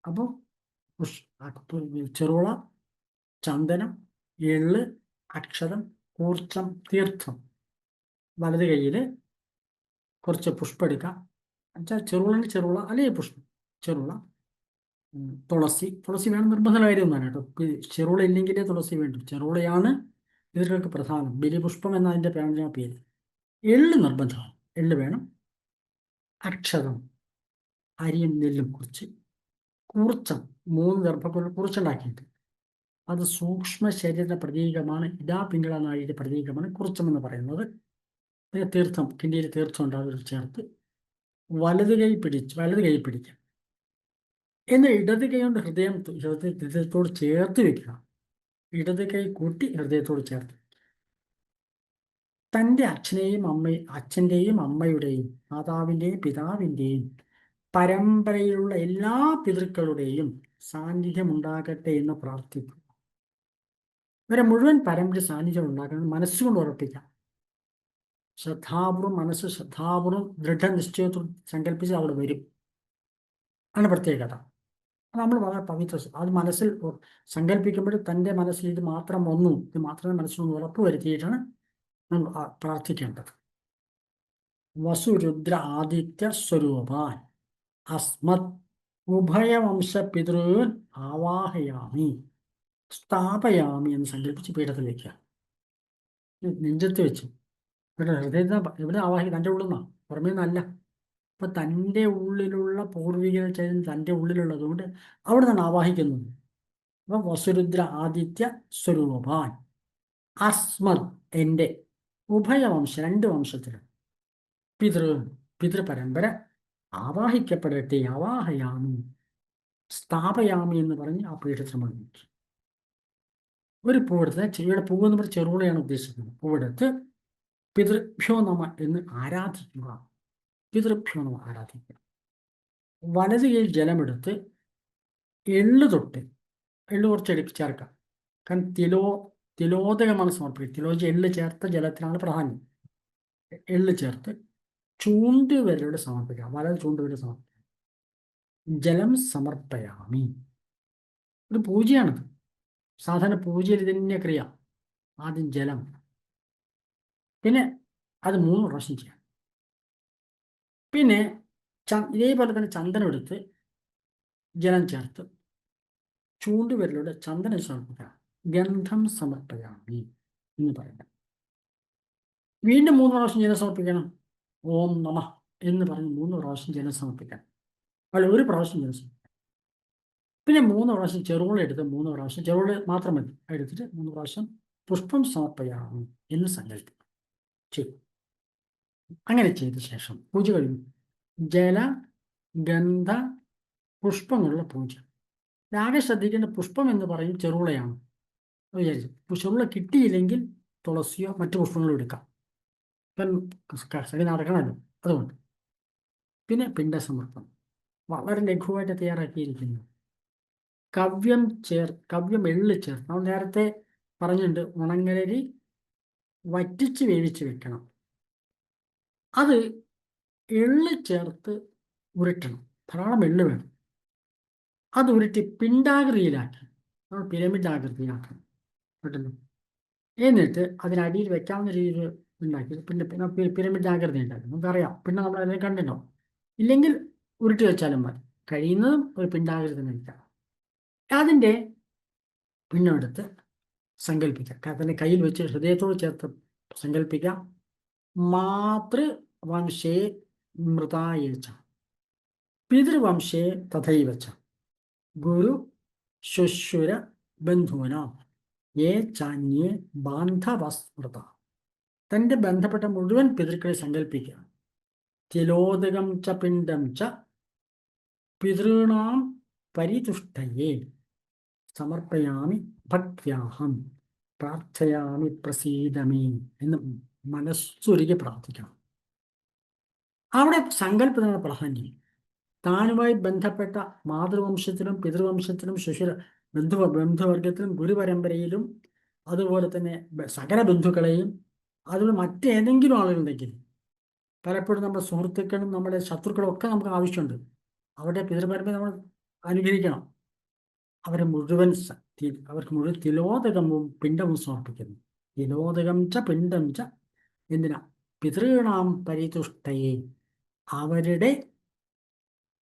Speaker 1: അപ്പോൾ ചെറുള, ചന്ദനം, എള്ള്, അക്ഷതം, കൂർച്ചം, തീർത്ഥം. വലത് കൈയിൽ കുറച്ച് പുഷ്പം എടുക്കാം. എന്നുവെച്ചാൽ ചെറുളന് ചെറുള അല്ലെങ്കിൽ പുഷ്പം. ചെറുള, തുളസി വേണം, നിർബന്ധ കാര്യമൊന്നുമാണ് കേട്ടോ. ചെറുള ഇല്ലെങ്കിലേ തുളസി വേണ്ടു. ചെറുളയാണ് ഇതിലേക്ക് പ്രധാനം. ബലിപുഷ്പം എന്നതിൻ്റെ പേര്. എള്ള് നിർബന്ധമാണ്, എള്ള് വേണം. അക്ഷതം, അരിയും നെല്ലും കുറച്ച്. കൂർച്ചം 3 ഗർഭക്കുള്ളിൽ കുറിച്ചുണ്ടാക്കിയിട്ട്, അത് സൂക്ഷ്മ ശരീര പ്രതീകമാണ്. ഇടാ പിങ്കള നാഴിയുടെ പ്രതീകമാണ് കുറിച്ചം എന്ന് പറയുന്നത്. തീർത്ഥം, കിണ്ടിയിൽ തീർത്ഥം ഉണ്ടാകും ചേർത്ത് വലത് കൈ പിടിക്കുക. എന്നാൽ ഇടത് കൈ കൊണ്ട് ഹൃദയത്തോട് ചേർത്ത് വെക്കുക. ഇടത് കൈ കൂട്ടി ഹൃദയത്തോട് ചേർത്ത്. തൻ്റെ അച്ഛൻ്റെയും അമ്മയുടെയും മാതാവിൻ്റെയും പിതാവിൻ്റെയും പരമ്പരയിലുള്ള എല്ലാ പിതൃക്കളുടെയും സാന്നിധ്യം ഉണ്ടാകട്ടെ എന്ന് പ്രാർത്ഥിക്കും. ഇവരെ മുഴുവൻ പരമ്പര സാന്നിധ്യം ഉണ്ടാക്കുന്നത് മനസ്സുകൊണ്ട് ഉറപ്പിക്കാം. ശ്രദ്ധാപൂർവം ദൃഢനിശ്ചയത്തോട് സങ്കല്പിച്ച് അവിടെ വരും. ആണ് പ്രത്യേകത. നമ്മൾ വളരെ പവിത്ര അത് മനസ്സിൽ സങ്കല്പിക്കുമ്പോൾ തൻ്റെ മനസ്സിൽ ഇത് മാത്രം വന്നു, ഇത് മാത്രമേ മനസ്സിലൊന്ന് ഉറപ്പ് വരുത്തിയിട്ടാണ് നമ്മൾ പ്രാർത്ഥിക്കേണ്ടത്. വസുരുദ്ര ആദിത്യ സ്വരൂപാൻ അസ്മത് ഉഭയവംശ പിതൃൻ ആവാഹയാമി സ്ഥാപയാമി എന്ന് സങ്കല്പിച്ച് പീഠത്തിൽ വയ്ക്കുക. നെഞ്ചത്ത് വെച്ചു. ഇവിടെ ഹൃദയത്തിൽ എവിടെ ആവാഹിക്കുക? തൻ്റെ ഉള്ളിൽ നിന്നാണ്, പുറമേ നിന്നല്ല. അപ്പൊ തൻ്റെ ഉള്ളിലുള്ള പൂർവിക ചൈതന്യം തൻ്റെ ഉള്ളിലുള്ളതുകൊണ്ട് അവിടെ നിന്നാണ് ആവാഹിക്കുന്നത്. അപ്പം വസുരുദ്ര ആദിത്യ സ്വരൂപാൻ അസ്മത് എൻ്റെ ഉഭയവംശം, രണ്ട് വംശത്തിലും പിതൃപരമ്പര ആവാഹിക്കപ്പെടട്ടെ. ആവാഹയാമി സ്ഥാപയാമി എന്ന് പറഞ്ഞ് ആ പീഠത്തിൽ മുഴുവൻ ഒരു പൂവെടുത്ത്, ഇവിടെ പൂവെന്ന് പറഞ്ഞ ചെറുളയാണ് ഉദ്ദേശിക്കുന്നത്. പൂവെടുത്ത് പിതൃഭ്യോ നമ എന്ന് ആരാധിക്കുക. പിതൃഭ്യോ നമ ആരാധിക്കുക. വലത് കൈയിൽ ജലമെടുത്ത് എള്ള് തൊട്ട്, എള്ള് കുറച്ച് ചേർക്കാം. കാരണം തിലോദകമാണ് സമർപ്പിക്കുക. തിലോജി എള്ള് ചേർത്ത ജലത്തിനാണ് പ്രാധാന്യം. എള്ള് ചേർത്ത് ചൂണ്ടുവിരലോട് സമർപ്പിക്കാം. വലത് ചൂണ്ടുവിരൽ സമർപ്പിക്കാം. ജലം സമർപ്പയാമി. ഒരു പൂജയാണിത്. സാധാരണ പൂജയിൽ തന്നെ ക്രിയ. ആദ്യം ജലം, പിന്നെ അത് 3 പ്രാവശ്യം ചെയ്യാം. പിന്നെ ഇതേപോലെ തന്നെ ചന്ദനം എടുത്ത് ജലം ചേർത്ത് ചൂണ്ടുവിരലോട് ചന്ദനം സമർപ്പിക്കാം. ഗന്ധം സമർപ്പയാമി എന്ന് പറയാം. വീണ്ടും 3 പ്രാവശ്യം ജലം സമർപ്പിക്കണം. ഓം നമ എന്ന് പറഞ്ഞ് 3 പ്രാവശ്യം ജലം സമർപ്പിക്കാം. അല്ല, 1 പ്രാവശ്യം ജലം സമർപ്പിക്കാം. പിന്നെ 3 പ്രാവശ്യം ചെറുവോളം എടുത്ത് 3 പ്രാവശ്യം ചെറുവോളം മാത്രം മതി എടുത്തിട്ട് 3 പ്രാവശ്യം പുഷ്പം സമർപ്പയാമി എന്ന് സങ്കല്പിക്കും. ചെയ്യും. അങ്ങനെ ചെയ്ത ശേഷം പൂജ കഴിഞ്ഞു. ജല ഗന്ധ പുഷ്പങ്ങളുള്ള പൂജ. ആകെ ശ്രദ്ധിക്കേണ്ട പുഷ്പം എന്ന് പറയും ചെറുളയാണ് വിചാരിച്ചു. ചെറുള കിട്ടിയില്ലെങ്കിൽ തുളസിയോ മറ്റു പുഷ്പങ്ങളോ എടുക്കാം. ഇപ്പം സരി നടക്കണമല്ലോ, അതുകൊണ്ട്. പിന്നെ പിണ്ടസമർപ്പണം വളരെ ലഘുവായിട്ട് തയ്യാറാക്കിയിരിക്കുന്നു. കവ്യം എള്ള് ചേർത്ത് നമ്മൾ നേരത്തെ പറഞ്ഞിട്ടുണ്ട്. ഉണങ്ങലരി വറ്റിച്ച് വേവിച്ച് വെക്കണം. അത് എള്ള് ചേർത്ത് ഉരുട്ടണം. ധാരാളം എള്ള് വേണം. അത് ഉരുട്ടി പിണ്ടാകൃതിയിലാക്കി, നമ്മൾ പിരമിഡ് ആകൃതിയിലാക്കണം. കേട്ടല്ലോ. എന്നിട്ട് അതിനടിയിൽ വെക്കാവുന്ന രീതിയിൽ ഉണ്ടാക്കി പിന്നെ പിരമിഡ് ആകൃതി ഉണ്ടാക്കി നമുക്കറിയാം. പിന്നെ നമ്മൾ അതിനെ കണ്ടിട്ടോ. ഇല്ലെങ്കിൽ ഉരുട്ടി വെച്ചാലും മതി. കഴിയുന്നതും ഒരു പിണ്ടാകൃതി വയ്ക്കാം. അതിൻ്റെ പിണ്ണമെടുത്ത് സങ്കല്പിക്കാം. അതിൻ്റെ കയ്യിൽ വെച്ച് ഹൃദയത്തോട് ചേർത്ത് സങ്കല്പിക്കാം. മാതൃവംശേ മൃതായേച്ച പിതൃവംശേ തഥൈവച്ച ഗുരു ശുശ്രുര ബന്ധുവന ഏ ചാന്യേ ബാന്ധവസ്മൃത. തൻ്റെ ബന്ധപ്പെട്ട മുഴുവൻ പിതൃക്കളെ സങ്കല്പിക്കുക. തിലോദകം ച പിണ്ഡം ച പിതൃണാം പരിതുഷ്ടയേ സമർപ്പയാമി ഭക്ത്യാഹം പ്രാർത്ഥയാമി പ്രസീദമേ എന്ന് മനസ്സുരുകി പ്രാർത്ഥിക്കണം. അവിടെ സങ്കല്പത്തിനുള്ള പ്രാധാന്യം. താനുമായി ബന്ധപ്പെട്ട മാതൃവംശത്തിലും പിതൃവംശത്തിലും ബന്ധുവർഗത്തിലും ഗുരുപരമ്പരയിലും അതുപോലെ തന്നെ സകല ബന്ധുക്കളെയും അതുപോലെ മറ്റേതെങ്കിലും ആളുകളുണ്ടെങ്കിൽ പലപ്പോഴും നമ്മുടെ സുഹൃത്തുക്കളും നമ്മുടെ ശത്രുക്കളും ഒക്കെ നമുക്ക് ആവശ്യമുണ്ട്. അവരുടെ പിതൃപരമ്പര നമ്മൾ അനുഗ്രഹിക്കണം. അവർക്ക് മുഴുവൻ തിലോദകവും പിണ്ഡവും സമർപ്പിക്കുന്നു. തിലോദകം ച പിണ്ഡം ച എന്തിനാ? പിതൃണാം പരിതുഷ്ടയെ അവരുടെ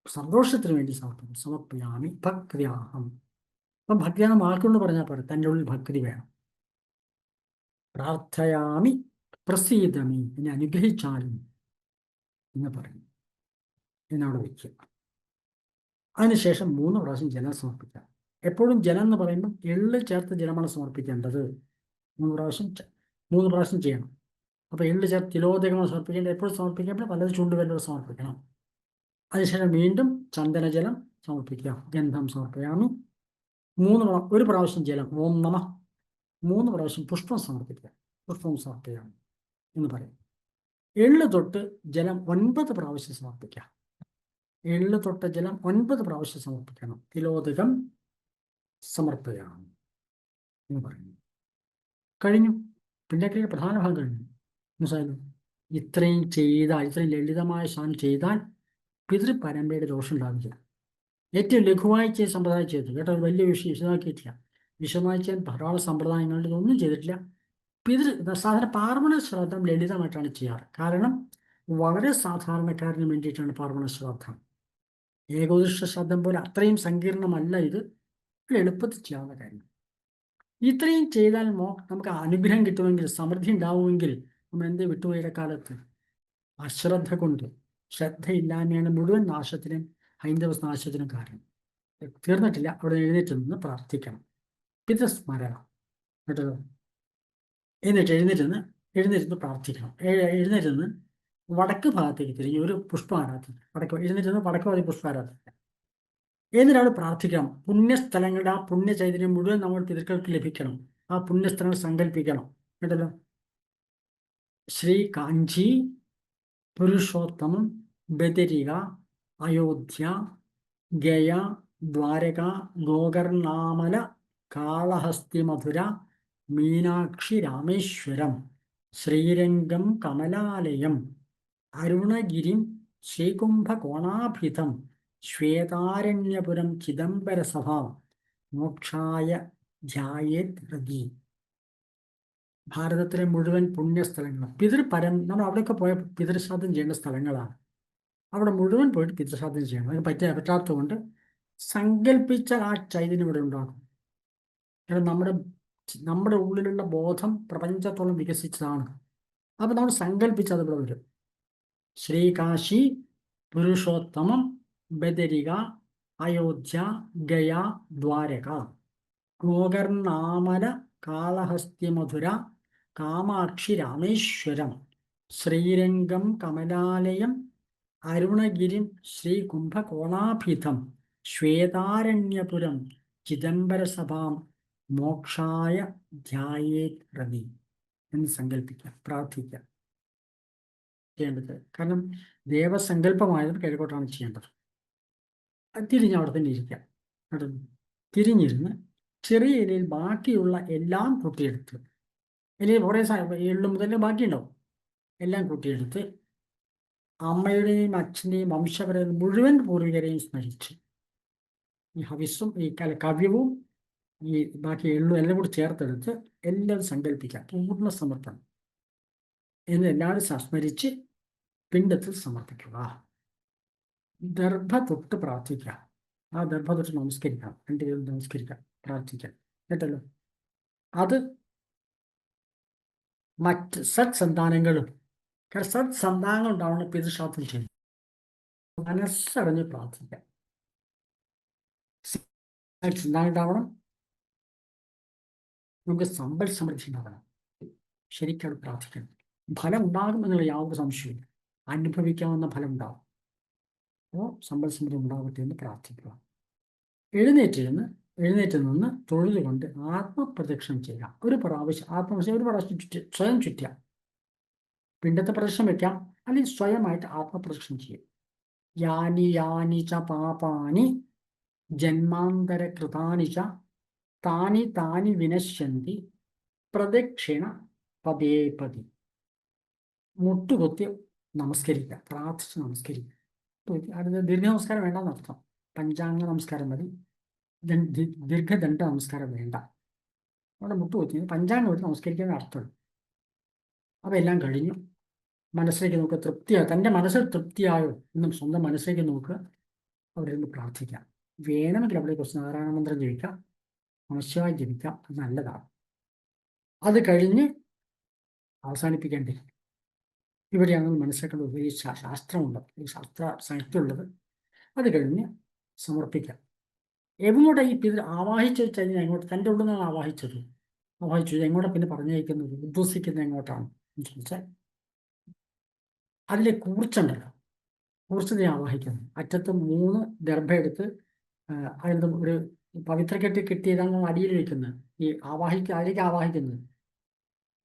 Speaker 1: സന്തോഷത്തിന് വേണ്ടി സമർപ്പിക്കും. സമർപ്പയാമി ഭക്തിയാഹം. അപ്പം ഭക്തിയാഹം വാക്കുകൊണ്ട് പറഞ്ഞാൽ പോരെ, തൻ്റെ ഉള്ളിൽ ഭക്തി വേണം. പ്രാർത്ഥയാമി പ്രസീദമി എന്നെ അനുഗ്രഹിച്ചാലും എന്ന് പറയും. എന്നവിടെ വയ്ക്കുക. അതിനുശേഷം 3 പ്രാവശ്യം ജലം സമർപ്പിക്കാം. എപ്പോഴും ജലം എന്ന് പറയുമ്പോൾ എള്ള് ചേർത്ത് ജലമാണ് സമർപ്പിക്കേണ്ടത്. 3 പ്രാവശ്യം ചെയ്യണം. അപ്പോൾ എള്ള് ചേർത്ത് തിലോദകമാണ് സമർപ്പിക്കേണ്ടത്. എപ്പോഴും സമർപ്പിക്കുമ്പോൾ വലത് ചൂണ്ടുവിരലോട് സമർപ്പിക്കണം. അതിനുശേഷം വീണ്ടും ചന്ദനജലം സമർപ്പിക്കുക. ഗന്ധം സമർപ്പിക്കാമി. 1 പ്രാവശ്യം ജലം ഓം നമ. 3 പ്രാവശ്യം പുഷ്പം സമർപ്പിക്കുക. പുഷ്പം സമർപ്പിക്കാം. എന്ന് പറയും. എള്ള് തൊട്ട് ജലം 9 പ്രാവശ്യം സമർപ്പിക്കാം. എള്ള് തൊട്ട് ജലം 9 പ്രാവശ്യം സമർപ്പിക്കണം. തിലോദകം സമർപ്പണം എന്ന് പറയുന്നു. കഴിഞ്ഞു. പിണ്ടക്രിയയുടെ പ്രധാന ഭാഗം കഴിഞ്ഞു. മനസ്സിലായല്ലോ? ഇത്രയും ലളിതമായ സാധനം ചെയ്താൽ പിതൃപരമ്പരയുടെ ദോഷം ഉണ്ടാവില്ല. ഏറ്റവും ലഘുവായി ചെയ്ത് സമ്പ്രദായം ചെയ്തു കേട്ടോ. വലിയ വിശദമാക്കിയിട്ടില്ല. വിശദമായി ചെയ്യാൻ ധാരാളം സമ്പ്രദായങ്ങളുടെ ഇതൊന്നും ചെയ്തിട്ടില്ല. സാധാരണ പാർവണ ശ്രാദ്ധം ലളിതമായിട്ടാണ് ചെയ്യാറ്. കാരണം വളരെ സാധാരണക്കാരന് വേണ്ടിയിട്ടാണ് പാർവണ ശ്രാദ്ധം. ഏകോദശ ശ്രാദ്ധം പോലെ അത്രയും സങ്കീർണമല്ല ഇത്. എളുപ്പത്തിൽ ചെയ്യാവുന്ന കാര്യം. ഇത്രയും ചെയ്താൽ നമുക്ക് അനുഗ്രഹം കിട്ടുമെങ്കിൽ, സമൃദ്ധി ഉണ്ടാവുമെങ്കിൽ നമ്മൾ എന്ത് വിട്ടുപോയ കാലത്ത് അശ്രദ്ധ കൊണ്ട്, ശ്രദ്ധയില്ലായ്മയാണ് മുഴുവൻ നാശത്തിനും ഹൈന്ദവ നാശത്തിനും കാരണം. തീർന്നിട്ടില്ല. അവിടെ എഴുന്നേറ്റ് നിന്ന് പ്രാർത്ഥിക്കണം. പിതൃസ്മരണ കേട്ടോ. എഴുന്നേറ്റ് പ്രാർത്ഥിക്കണം. എഴുന്നേറ്റ് നിന്ന് വടക്ക് ഭാഗത്തേക്ക് തിരിഞ്ഞ് ഒരു പുഷ്പാരാധന, എഴുന്നേറ്റ് നിന്ന് വടക്ക് ഭാഗത്ത് പുഷ്പാരാധന. എന്നിട്ട് അവിടെ പ്രാർത്ഥിക്കണം. പുണ്യസ്ഥലങ്ങളുടെ ആ പുണ്യചൈതന്യം മുഴുവൻ നമ്മൾ പിതൃക്കൾക്ക് ലഭിക്കണം. ആ പുണ്യസ്ഥലങ്ങൾ സങ്കല്പിക്കണം കേട്ടല്ലോ. ശ്രീ കാഞ്ചി, പുരുഷോത്തമം, ബദരിക, അയോധ്യ, ഗയ, ദ്വാരക, ഗോകർണാമല, കാളഹസ്തി, മധുര, മീനാക്ഷി, രാമേശ്വരം, ശ്രീരംഗം, കമലാലയം, അരുണഗിരിം, ശ്രീകുംഭകോണാഭിതം, ശ്വേതാരണ്യപുരം, ചിദംബരസഭ, മോക്ഷായ ധ്യായേത് ഹൃദി. ഭാരതത്തിലെ മുഴുവൻ പുണ്യസ്ഥലങ്ങളും നമ്മൾ അവിടെയൊക്കെ പോയ പിതൃശ്രാദ്ധം ചെയ്യേണ്ട സ്ഥലങ്ങളാണ്. അവിടെ മുഴുവൻ പോയിട്ട് പിതൃശ്രാദ്ധം ചെയ്യണം. അതിന് പറ്റാത്തതുകൊണ്ട് സങ്കല്പിച്ചാൽ ആ ചൈതന്യം ഇവിടെ ഉണ്ടാകും. കാരണം നമ്മുടെ ഉള്ളിലുള്ള ബോധം പ്രപഞ്ചത്തോളം വികസിച്ചതാണ്. അപ്പം നമ്മൾ സങ്കല്പിച്ച് അത് ഇവിടെ വരും. ശ്രീകാശി, പുരുഷോത്തമം, ബദരിക, അയോധ്യ, ഗയ, ദ്വാരക, ഗോകർണാമല, കാളഹസ്തി, മധുര, കാമാക്ഷി, രാമേശ്വരം, ശ്രീരംഗം, കമലാലയം, അരുണഗിരിം, ശ്രീകുംഭകോണാഭിതം, ശ്വേതാരണ്യപുരം, ചിദംബരസഭാം, മോക്ഷായ ധ്യായേത് ഹൃദി എന്ന് സങ്കല്പിക്കാം, പ്രാർത്ഥിക്കാം. ചെയ്യേണ്ടത്. കാരണം ദേവസങ്കല്പമായതും കിഴക്കോട്ടാണ് ചെയ്യേണ്ടത്. തിരിഞ്ഞ് അവിടെ തന്നെ ഇരിക്കാം. തിരിഞ്ഞിരുന്ന് ചെറിയ ഇലയിൽ ബാക്കിയുള്ള എല്ലാം കൂട്ടിയെടുത്ത്, ഇലയിൽ കുറേ എള്ളു മുതൽ ബാക്കിയുണ്ടാവും, എല്ലാം കൂട്ടിയെടുത്ത് അമ്മയുടെയും അച്ഛൻ്റെയും വംശപരത മുഴുവൻ പൂർവികരെയും സ്മരിച്ച് ഈ ഹവിസ്സും ഈ കവ്യവും ഈ ബാക്കി എള്ളും എല്ലാം കൂടി ചേർത്തെടുത്ത് എല്ലാവരും സങ്കല്പിക്കാം. പൂർണ്ണ സമർപ്പണം എന്ന് എല്ലാവരും സ്മരിച്ച് പിണ്ടത്തിൽ സമർപ്പിക്കുക. ദർഭ തൊട്ട് പ്രാർത്ഥിക്കുക. ആ ദർഭ തൊട്ട് നമസ്കരിക്കാം. രണ്ടുപേരും നമസ്കരിക്കാം, പ്രാർത്ഥിക്കാം കേട്ടല്ലോ. അത് മറ്റ് സത്സന്താനങ്ങളും, സത്സന്താനങ്ങൾ ഉണ്ടാവണം പിതൃശ്രാദ്ധം ചെയ്യും. മനസ്സറിഞ്ഞ് പ്രാർത്ഥിക്കാം. സന്താനം ഉണ്ടാവണം, നമുക്ക് സമ്പൽ സമൃദ്ധി ഉണ്ടാവണം. ശരിക്കും പ്രാർത്ഥിക്കണം. ഫലം ഉണ്ടാകും എന്നുള്ള യാതൊരു സംശയവും. അനുഭവിക്കാവുന്ന ഫലം ഉണ്ടാവും. അപ്പോൾ സമ്പൽ സമൃദ്ധി ഉണ്ടാകട്ടെ എന്ന് പ്രാർത്ഥിക്കുക. എഴുന്നേറ്റ് നിന്ന് തൊഴുതുകൊണ്ട് ആത്മപ്രദക്ഷിണം ചെയ്യുക. ഒരു പ്രാവശ്യം ഒരു പ്രാവശ്യം സ്വയം ചുറ്റുക. പിണ്ടത്തെ പ്രദക്ഷിണം വയ്ക്കാം, അല്ലെങ്കിൽ സ്വയമായിട്ട് ആത്മപ്രദക്ഷിണം ചെയ്യും. യാനി യാനി ച പാപാനി ജന്മാന്തര കൃതാനി ച താനി താനി വിനശ്യന്തി പ്രദക്ഷിണ പദേ പതി. മുട്ടുകൊത്തി നമസ്കരിക്കുക, പ്രാർത്ഥിച്ച് നമസ്കരിക്കുക. അടുത്ത ദീർഘ നമസ്കാരം വേണ്ടെന്നർത്ഥം. പഞ്ചാംഗ നമസ്കാരം മതി, ദീർഘദണ്ഡ നമസ്കാരം വേണ്ട. അവിടെ മുട്ടുകൊത്തി പഞ്ചാംഗം വെച്ച് നമസ്കരിക്കുന്ന അർത്ഥമുള്ളൂ. അപ്പോൾ എല്ലാം കഴിഞ്ഞു. മനസ്സിലേക്ക് നോക്കുക, തൃപ്തിയായോ, തൻ്റെ മനസ്സിൽ തൃപ്തിയായോ എന്നും സ്വന്തം മനസ്സിലേക്ക് നോക്കുക. അവിടെ നിന്ന് പ്രാർത്ഥിക്കാം. വേണമെങ്കിൽ അവിടെ കുറച്ച് നാരായണ മന്ത്രം ജപിക്കാം, നമഃശിവായ ജപിക്കാം. അത് നല്ലതാണ്. അത് കഴിഞ്ഞ് അവസാനിപ്പിക്കേണ്ടേ ഇവിടെയാണ് മനസ്സിലാക്കേണ്ടത്. ഈ ശാസ്ത്രമുള്ളത്, ഈ ശാസ്ത്ര സാഹിത്യമുള്ളത്. അത് കഴിഞ്ഞ് സമർപ്പിക്കാം. എങ്ങോട്ടാണ് ഈ പിതൃ ആവാഹിച്ചു വെച്ചാൽ എങ്ങോട്ട്? തൻ്റെ ഉള്ളിൽ നിന്നാണ് ആവാഹിച്ചു എങ്ങോട്ടാണ് പിന്നെ പറഞ്ഞയക്കുന്നത്, ഉദ്വസിക്കുന്നത് എങ്ങോട്ടാണ് എന്ന് ചോദിച്ചാൽ അതിലെ കൂർച്ചുണ്ടല്ലോ, കൂർച്ചതയെ ആവാഹിക്കുന്നു. അറ്റത്ത് 3 ദർഭ എടുത്ത് അതിൻ്റെ ഒരു പവിത്രക്കെട്ട് കിട്ടിയതാണ് അടിയിൽ വയ്ക്കുന്നത്. ഈ അതിലേക്ക് ആവാഹിക്കുന്നത്.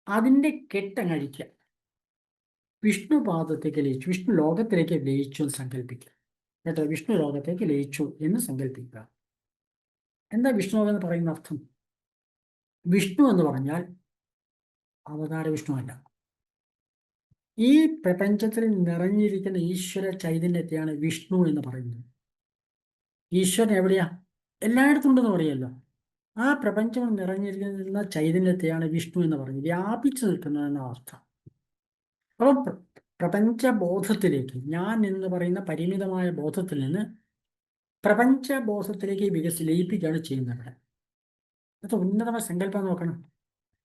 Speaker 1: അതിൻ്റെ കെട്ടങ്ങഴിക്കുക. വിഷ്ണുപാദത്തേക്ക് ലയിച്ചു, വിഷ്ണു ലോകത്തിലേക്ക് ലയിച്ചു എന്ന് സങ്കല്പിക്കുക. കേട്ടോ, വിഷ്ണു ലോകത്തേക്ക് ലയിച്ചു എന്ന് സങ്കല്പിക്കുക. എന്താ വിഷ്ണു എന്ന് പറയുന്ന അർത്ഥം? വിഷ്ണു എന്ന് പറഞ്ഞാൽ അവതാര വിഷ്ണുവല്ല. ഈ പ്രപഞ്ചത്തിൽ നിറഞ്ഞിരിക്കുന്ന ഈശ്വര ചൈതന്യത്തെയാണ് വിഷ്ണു എന്ന് പറയുന്നത്. ഈശ്വരൻ എവിടെയാ? എല്ലായിടത്തും ഉണ്ടെന്ന് പറയുമല്ലോ. ആ പ്രപഞ്ചം നിറഞ്ഞിരിക്കുന്ന ചൈതന്യത്തെയാണ് വിഷ്ണു എന്ന് പറയുന്നത്, വ്യാപിച്ചു നിൽക്കുന്നതെന്ന അർത്ഥം. അപ്പോൾ പ്രപഞ്ചബോധത്തിലേക്ക്, ഞാൻ എന്ന് പറയുന്ന പരിമിതമായ ബോധത്തിൽ നിന്ന് പ്രപഞ്ചബോധത്തിലേക്ക് ലയിപ്പിക്കുകയാണ് ചെയ്യുന്നത്. അത് ഉന്നതമായ സങ്കല്പം നോക്കണം.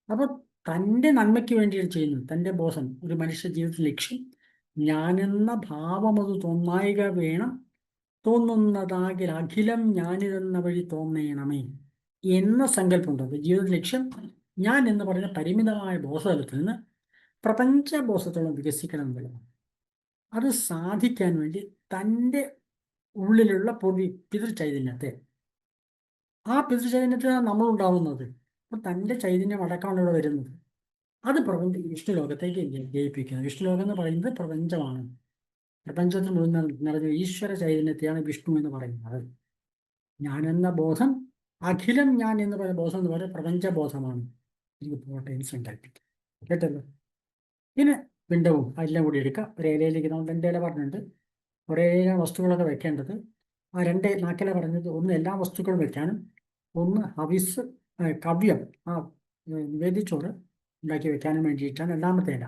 Speaker 1: അപ്പോൾ തൻ്റെ നന്മയ്ക്ക് വേണ്ടിയാണ് ചെയ്യുന്നത്. തൻ്റെ ബോധം, ഒരു മനുഷ്യ ജീവിതത്തിൽ ലക്ഷ്യം ഞാനെന്ന ഭാവം അത് തോന്നായിക വേണം, തോന്നുന്നതാകിൽ അഖിലം ഞാനിരുന്ന വഴി തോന്നേണമേ എന്ന സങ്കല്പമുണ്ട്. ജീവിത ലക്ഷ്യം ഞാൻ എന്ന് പറയുന്ന പരിമിതമായ ബോധതലത്തിൽ നിന്ന് പ്രപഞ്ചബോധത്തോളം വികസിക്കണം എന്നുള്ളതാണ്. അത് സാധിക്കാൻ വേണ്ടി തൻ്റെ ഉള്ളിലുള്ള പിതൃചൈതന്യത്തെ, ആ പിതൃചൈതന്യത്തിലാണ് നമ്മളുണ്ടാവുന്നത്. അപ്പോൾ തൻ്റെ ചൈതന്യം അടക്കമാണ് ഇവിടെ വരുന്നത്. അത് വിഷ്ണു ലോകത്തേക്ക് ജയിപ്പിക്കുന്നത്. വിഷ്ണു ലോകം എന്ന് പറയുന്നത് പ്രപഞ്ചമാണ്. പ്രപഞ്ചത്തിൽ മുഴുവൻ നിറഞ്ഞ ഈശ്വര ചൈതന്യത്തെയാണ് വിഷ്ണു എന്ന് പറയുന്നത്. ഞാനെന്ന ബോധം, അഖിലം ഞാൻ എന്ന് പറയുന്ന ബോധം എന്ന് പറയുന്നത് പ്രപഞ്ചബോധമാണ്. എനിക്ക് പോട്ടെ എന്ന് സങ്കല്പിക്കും. കേട്ടല്ലോ. പിന്നെ പിണ്ടവും എല്ലാം കൂടി എടുക്കുക. ഒരു ഇലയിലേക്ക് നമ്മൾ 2 ഇല പറഞ്ഞിട്ടുണ്ട്. ഒരേ വസ്തുക്കളൊക്കെ വെക്കേണ്ടത്. ആ 2 നാക്കില പറഞ്ഞത്, ഒന്ന് എല്ലാ വസ്തുക്കളും വെക്കാനും, ഒന്ന് ഹവിസ് കവ്യം, ആ നിവേദിച്ചോറ് ഉണ്ടാക്കി വെക്കാനും വേണ്ടിയിട്ടാണ് രണ്ടാമത്തെ ഇല.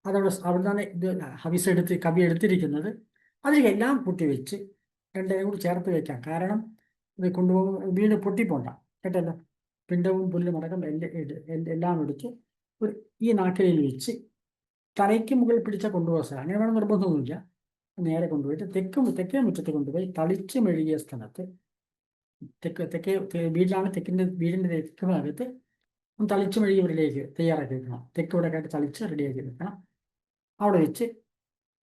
Speaker 1: അതവിടെ നിന്നാണ് ഇത് ഹവിസ് കവി എടുത്തിരിക്കുന്നത്. അതിലെല്ലാം കൂട്ടി വെച്ച് 2 ഇല കൂടി ചേർത്ത് വെക്കാം. കാരണം ഇത് കൊണ്ടുപോകുമ്പോൾ വീട് പൊട്ടിപ്പോണ്ട. കേട്ടല്ലോ. പിണ്ടവും പുല്ലും അടക്കം എല്ലാം എടുത്ത് ഈ നാക്കിലയിൽ വെച്ച് തലയ്ക്ക് മുകളിൽ പിടിച്ചാൽ കൊണ്ടുപോകാൻ സാധിക്കും. അങ്ങനെ വേണം നിർബന്ധമൊന്നുമില്ല. നേരെ കൊണ്ടുപോയിട്ട് തെക്കേ മുറ്റത്ത് കൊണ്ടുപോയി തളിച്ച് മെഴുകിയ സ്ഥലത്ത്, വീട്ടിലാണ് വീടിൻ്റെ തെക്ക് ഭാഗത്ത് തളിച്ച് മെഴുകിയവരിലേക്ക് തയ്യാറാക്കി വെക്കണം. തെക്കിവിടെ ആയിട്ട് തളിച്ച് റെഡിയാക്കി വെക്കണം. അവിടെ വെച്ച്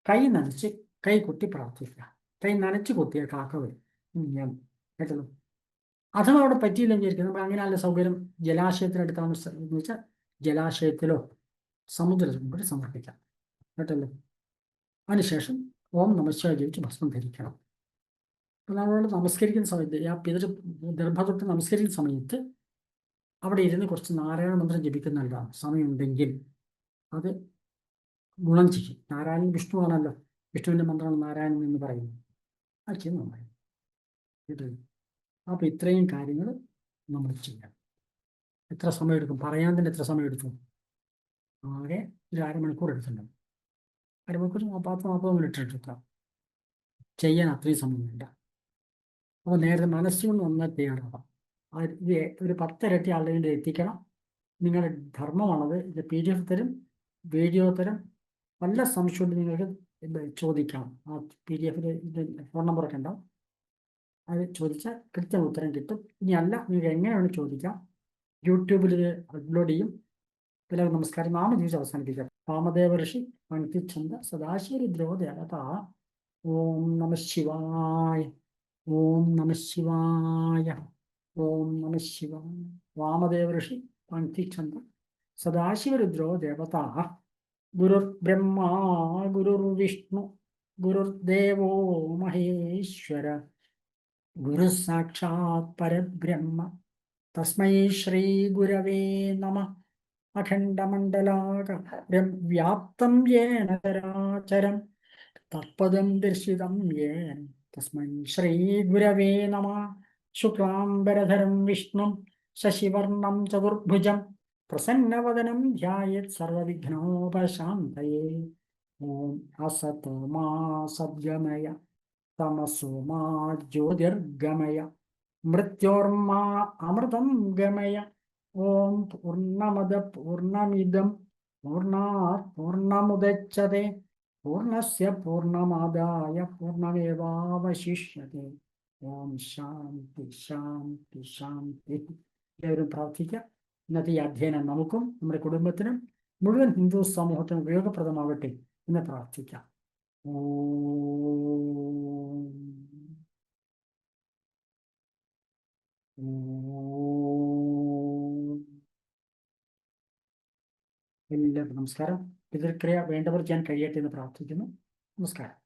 Speaker 1: കൈ നനച്ച് കൈ കൊട്ടി പ്രാർത്ഥിക്കുക. കൈ നനച്ച് കൊത്തിയ കാക്ക വരും. കേട്ടല്ലോ. അഥവാ അവിടെ പറ്റിയില്ലെന്ന് വിചാരിക്കും. നമ്മൾ അങ്ങനെ നല്ല സൗകര്യം ജലാശയത്തിനടുത്താണ് എന്ന് വെച്ചാൽ ജലാശയത്തിലോ സമുദ്രത്തിലും കൂടി സമർപ്പിക്കാം. കേട്ടല്ലോ. അതിനുശേഷം ഓം നമഃശിവായ ജപിച്ച് ഭസ്മം ധരിക്കണം. അപ്പം നമ്മളോട് നമസ്കരിക്കുന്ന സമയത്ത്, ആ ഗർഭതൊട്ട് നമസ്കരിക്കുന്ന സമയത്ത് അവിടെ ഇരുന്ന് കുറച്ച് നാരായണ മന്ത്രം ജപിക്കുന്ന നല്ലതാണ്. സമയമുണ്ടെങ്കിൽ അത് ഗുണം ചെയ്യും. നാരായണൻ വിഷ്ണുവാണല്ലോ. വിഷ്ണുവിൻ്റെ മന്ത്രമാണ് നാരായണൻ എന്ന് പറയുന്നത്. അത് ചെയ്യുന്ന നന്നായി. കേട്ടല്ലോ. അപ്പോൾ ഇത്രയും കാര്യങ്ങൾ നമ്മൾ ചെയ്യാം. എത്ര സമയം എടുക്കും? പറയാൻ തന്നെ എത്ര സമയം എടുക്കും? ആകെ ഒരു അരമണിക്കൂർ എടുത്തിട്ടുണ്ടാവും. അരമണിക്കൂർ 40 മിനിറ്റ് എടുക്കാം. ചെയ്യാൻ അത്രയും സമയം വേണ്ട. അപ്പോൾ നേരത്തെ മനസ്സുകൊണ്ട് നന്നായി തയ്യാറാവാം. ഇത് ഒരു 10 ഇരട്ടി ആളുടെ വേണ്ടി എത്തിക്കണം. നിങ്ങളുടെ ധർമ്മമാണത്. ഇത് PDF തരും, വീഡിയോ തരും. വല്ല സംശയമുണ്ട് നിങ്ങൾക്ക് ചോദിക്കാം. ആ PDF ഇത് ഫോൺ നമ്പറൊക്കെ ഉണ്ടാവും. അത് ചോദിച്ചാൽ കൃത്യം ഉത്തരം കിട്ടും. ഇനി അല്ല, നിങ്ങൾക്ക് എങ്ങനെയാണ് ചോദിക്കാം. യൂട്യൂബിൽ ഇത് അപ്ലോഡ് ചെയ്യും. എല്ലാവരും നമസ്കാരം. നാമം ചോദിച്ച് അവസാനിപ്പിക്കാം. വാമദേവ ഋഷി പങ്ക്തിച്ഛന്ദ സദാശിവരുദ്രോ ദേവത. ഓം നമഃ ശിവായ. ഓം നമഃ ശിവായ. ഓം നമഃ ശിവായ. വാമദേവ ഋഷി പങ്ക്തിച്ഛന്ദ സദാശിവരുദ്രോ ദേവത. ഗുരുർബ്രഹ്മ ഗുരുർവിഷ്ണു ഗുരുർദേവോ മഹേശ്വര. ഗുരു സാക്ഷാത് പരബ്രഹ്മ തസ്മൈ ശ്രീ ഗുരവേ നമഃ. അഖണ്ഡമണ്ഡലാകാരം വ്യാപ്തം യേന ചരാചരം തത്പദം ദർശിതം യേന തസ്മൈ ശ്രീ ഗുരവേ നമഃ. ശുക്ലാംബരധരം വിഷ്ണും ശശിവർണം ചതുർഭുജം പ്രസന്നവദനം ധ്യായേത് സർവവിഘ്നോപശാന്തയേ. ഓം അസതോ മാ സദ്ഗമയ തമസോ മാ ജ്യോതിർഗമയ മൃത്യോർമാ അമൃതം ഗമയ. ഓം പൂർണ്ണമദ പൂർണ്ണമിദം പൂർണ്ണാത് പൂർണ്ണമുദച്യതേ പൂർണ്ണസ്യ പൂർണ്ണമാദായ പൂർണ്ണമേവാവശിഷ്യതേ. ഓം ശാന്തി ശാന്തി ശാന്തി. എല്ലാവരും പ്രാർത്ഥിക്കാം. ഇന്നത്തെ ഈ അധ്യയനം നമുക്കും നമ്മുടെ കുടുംബത്തിനും മുഴുവൻ ഹിന്ദു സമൂഹത്തിനും ഉപയോഗപ്രദമാവട്ടെ എന്ന് പ്രാർത്ഥിക്കാം. എല്ലാവർക്കും നമസ്കാരം. പിതൃക്രിയ വേണ്ടവർ ചെയ്യാൻ കഴിയട്ടെ എന്ന് പ്രാർത്ഥിക്കുന്നു. നമസ്കാരം.